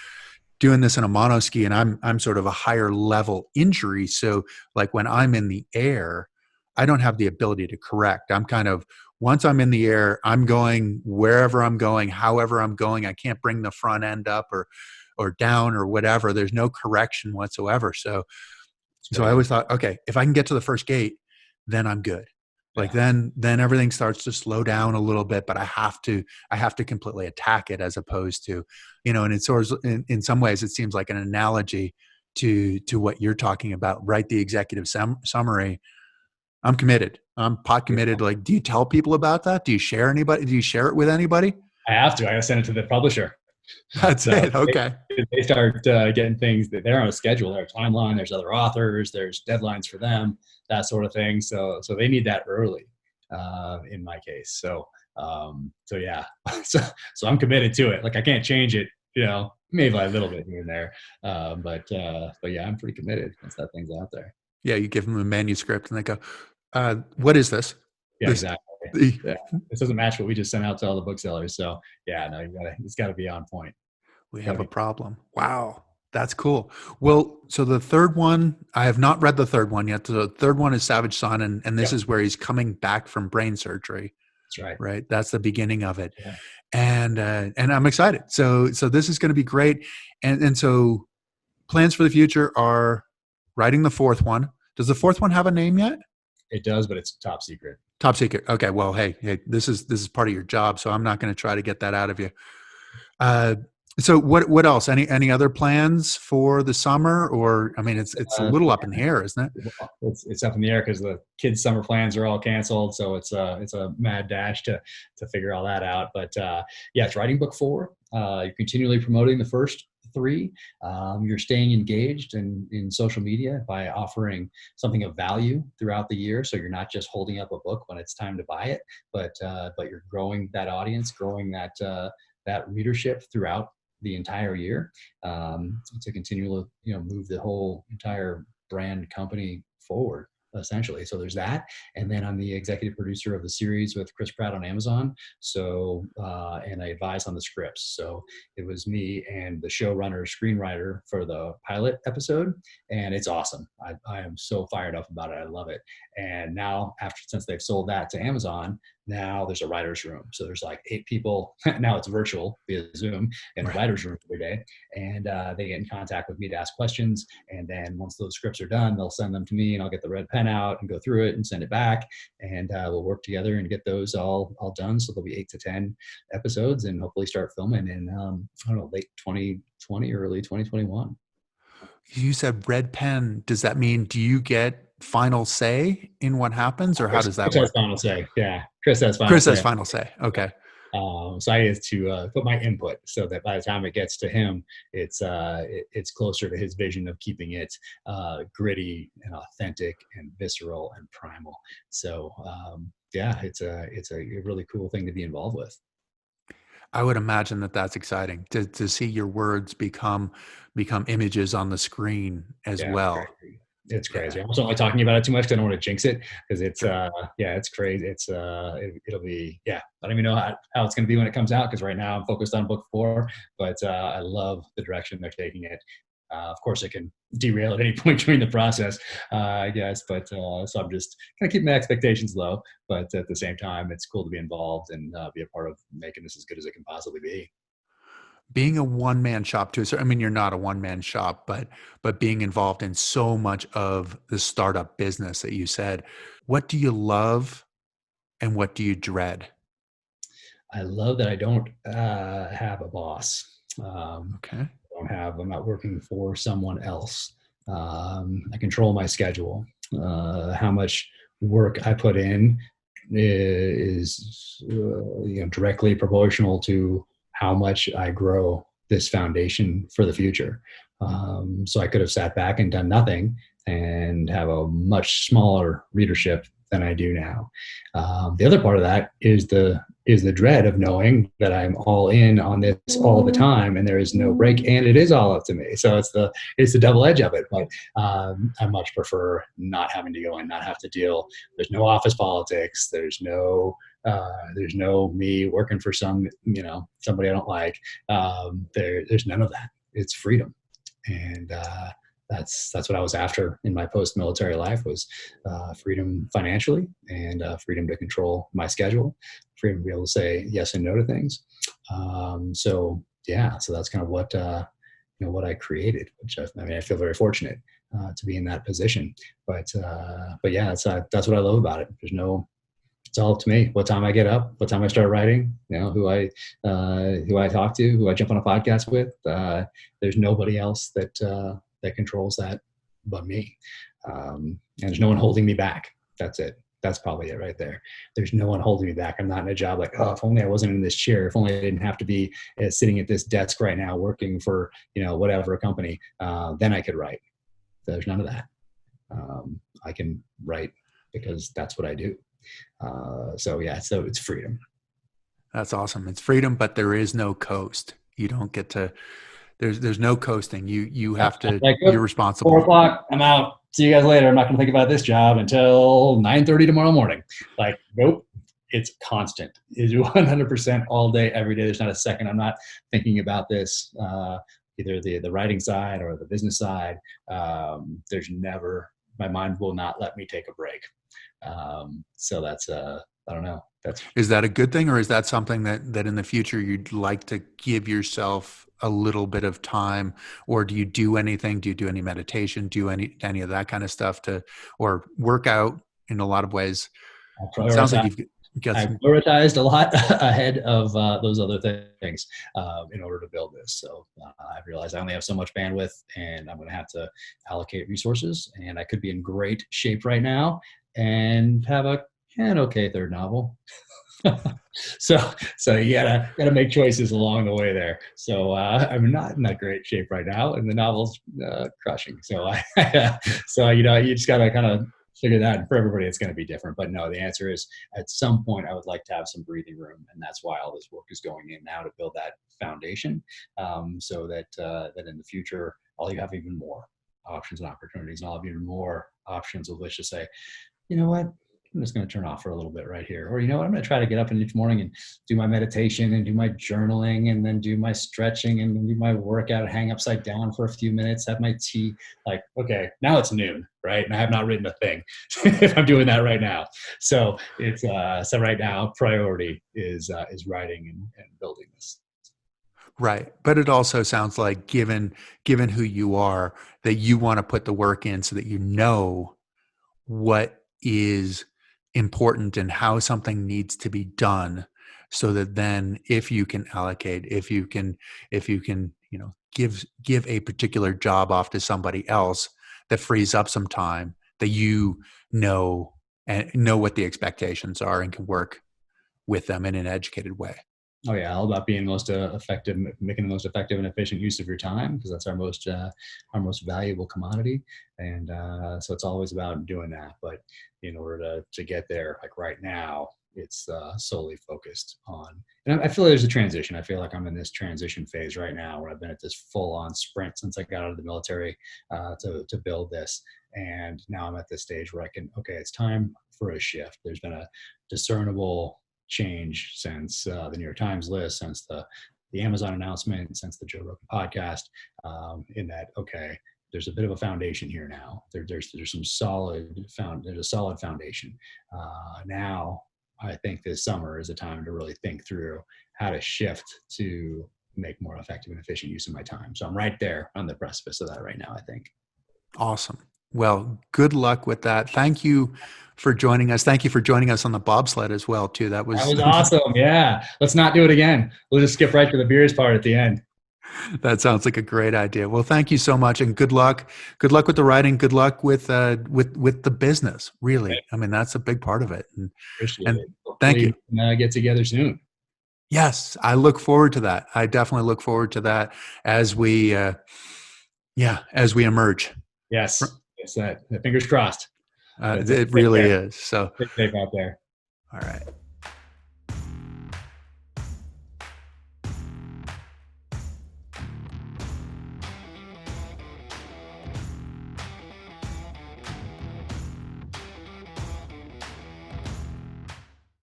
doing this in a monoski, and I'm sort of a higher level injury. So like when I'm in the air, I don't have the ability to correct. I'm kind of, once I'm in the air, I'm going wherever I'm going, however I'm going. I can't bring the front end up or down or whatever. There's no correction whatsoever. So I always thought, okay, if I can get to the first gate, then I'm good. Like then everything starts to slow down a little bit, but I have to completely attack it, as opposed to, and it's sort of, in some ways, it seems like an analogy to what you're talking about. Write the executive summary. I'm committed. I'm pot committed. Like, do you tell people about that? Do you share it with anybody? I have to. I gotta send it to the publisher. That's it. Okay. They start getting things that they're on a schedule. There's a timeline. There's other authors. There's deadlines for them. That sort of thing. So they need that early. in my case. So yeah, so I'm committed to it. Like I can't change it, maybe a little bit here and there. But yeah, I'm pretty committed once that thing's out there. Yeah, you give them a manuscript and they go, what is this? Yeah, This exactly. the, Yeah. This doesn't match what we just sent out to all the booksellers. So yeah, no, it's gotta be on point. we have a problem. Wow. That's cool. Well, so the third one, I have not read the third one yet. The third one is Savage Son, and this Yep. is where he's coming back from brain surgery. That's right. Right. That's the beginning of it. Yeah. And I'm excited. So this is going to be great. And so plans for the future are writing the fourth one. Does the fourth one have a name yet? It does, but it's top secret. Top secret. Okay. Well, hey, this is part of your job, so I'm not going to try to get that out of you. So what else? Any other plans for the summer? Or I mean, it's a little up in the air, isn't it? It's up in the air because the kids' summer plans are all canceled. So it's a mad dash to figure all that out. But yeah, it's writing book 4. You're continually promoting the first 3. You're staying engaged in social media by offering something of value throughout the year. So you're not just holding up a book when it's time to buy it, but you're growing that audience, growing that readership throughout the entire year, to continually, move the whole entire brand company forward, essentially. So there's that. And then I'm the executive producer of the series with Chris Pratt on Amazon. So, and I advise on the scripts. So it was me and the showrunner, screenwriter for the pilot episode. And it's awesome. I am so fired up about it. I love it. And now since they've sold that to Amazon, now there's a writer's room. So there's like 8 people. Now it's virtual via Zoom in a writer's room every day. And they get in contact with me to ask questions. And then once those scripts are done, they'll send them to me and I'll get the red pen out and go through it and send it back. And we'll work together and get those all done. So there'll be 8 to 10 episodes and hopefully start filming in, I don't know, late 2020, early 2021. You said red pen. Does that mean, do you get final say in what happens, or how does that work? Chris has final say. Yeah, Chris has final say. Okay. So I get to put my input so that by the time it gets to him, it's closer to his vision of keeping it gritty and authentic and visceral and primal. So yeah, it's a really cool thing to be involved with. I would imagine that's exciting to see your words become images on the screen as well. It's crazy. I'm also only talking about it too much because I don't want to jinx it, because it's it's crazy. It'll be, I don't even know how it's going to be when it comes out, because right now I'm focused on book 4, but I love the direction they're taking it. Of course, it can derail at any point during the process, I guess. But so I'm just kind of keeping my expectations low. But at the same time, it's cool to be involved and be a part of making this as good as it can possibly be. Being a one-man shop too. So I mean, you're not a one-man shop, but being involved in so much of the startup business that you said, what do you love and what do you dread? I love that I don't have a boss. Okay. I'm not working for someone else. I control my schedule. How much work I put in is directly proportional to how much I grow this foundation for the future. So I could have sat back and done nothing and have a much smaller readership than I do now. The other part of that is the dread of knowing that I'm all in on this all the time and there is no break, and it is all up to me. So it's the double edge of it. But I much prefer not having to go and not have to deal. There's no office politics. There's no me working for somebody I don't like. There's none of that. It's freedom. And that's what I was after in my post-military life, was freedom financially and freedom to control my schedule, freedom to be able to say yes and no to things. So that's kind of what I created, which I feel very fortunate to be in that position. But yeah, that's what I love about it. It's all up to me. What time I get up, what time I start writing, who I talk to, who I jump on a podcast with. There's nobody else that controls that but me. And there's no one holding me back. That's it. That's probably it right there. There's no one holding me back. I'm not in a job like, if only I wasn't in this chair, if only I didn't have to be sitting at this desk right now working for, whatever company, then I could write. There's none of that. I can write because that's what I do. So it's freedom. That's awesome. It's freedom, but there is no coast. You don't get to. There's no coasting. You have to. Like, You're 4 responsible. o'clock, I'm out. See you guys later. I'm not going to think about this job until 9:30 tomorrow morning. Like, nope. It's constant. It's 100% all day, every day. There's not a second I'm not thinking about this, either the writing side or the business side. There's never, my mind will not let me take a break. So that's, I don't know. Is that a good thing, or is that something that in the future you'd like to give yourself a little bit of time? Or do you do anything? Do you do any meditation? Do any of that kind of stuff or work out in a lot of ways? It sounds like you've got I some. prioritized a lot ahead of those other things in order to build this. So I realized I only have so much bandwidth, and I'm going to have to allocate resources. And I could be in great shape right now and have an okay third novel. so you gotta make choices along the way there. So I'm not in that great shape right now, and the novel's crushing. So you just gotta kind of figure that. And for everybody, it's going to be different. But no, the answer is at some point I would like to have some breathing room, and that's why all this work is going in now, to build that foundation, so that in the future I'll have even more options and opportunities, and I'll have even more options of which to say, you know what, I'm just going to turn off for a little bit right here. Or, you know what, I'm going to try to get up in each morning and do my meditation and do my journaling and then do my stretching and do my workout, hang upside down for a few minutes, have my tea. Like, okay, now it's noon, right? And I have not written a thing if I'm doing that right now. So it's, so right now priority is writing and building this. Right. But it also sounds like given who you are, that you want to put the work in so that you know what is important and how something needs to be done, so that then if you can allocate, if you can give a particular job off to somebody else, that frees up some time, that you know and know what the expectations are and can work with them in an educated way. Oh yeah, all about being most effective, making the most effective and efficient use of your time, because that's our most valuable commodity. And so it's always about doing that. But in order to get there, like right now, it's solely focused on. And I feel like there's a transition. I feel like I'm in this transition phase right now, where I've been at this full-on sprint since I got out of the military to build this. And now I'm at this stage where it's time for a shift. There's been a discernible change since the New York Times list, since the Amazon announcement, since the Joe Rogan podcast, in that, there's a bit of a foundation here now. There's some there's a solid foundation. Now I think this summer is a time to really think through how to shift to make more effective and efficient use of my time. So I'm right there on the precipice of that right now, I think. Awesome. Well, good luck with that. Thank you for joining us. Thank you for joining us on the bobsled as well, too. That was awesome. Yeah. Let's not do it again. We'll just skip right to the beers part at the end. That sounds like a great idea. Well, thank you so much, and good luck. Good luck with the writing. Good luck with the business. Really, I mean, that's a big part of it. Appreciate it. Thank you. Get together soon. Yes, I look forward to that. I definitely look forward to that as we emerge. Yes, it's that. Fingers crossed. It really is. So, stay safe out there. All right.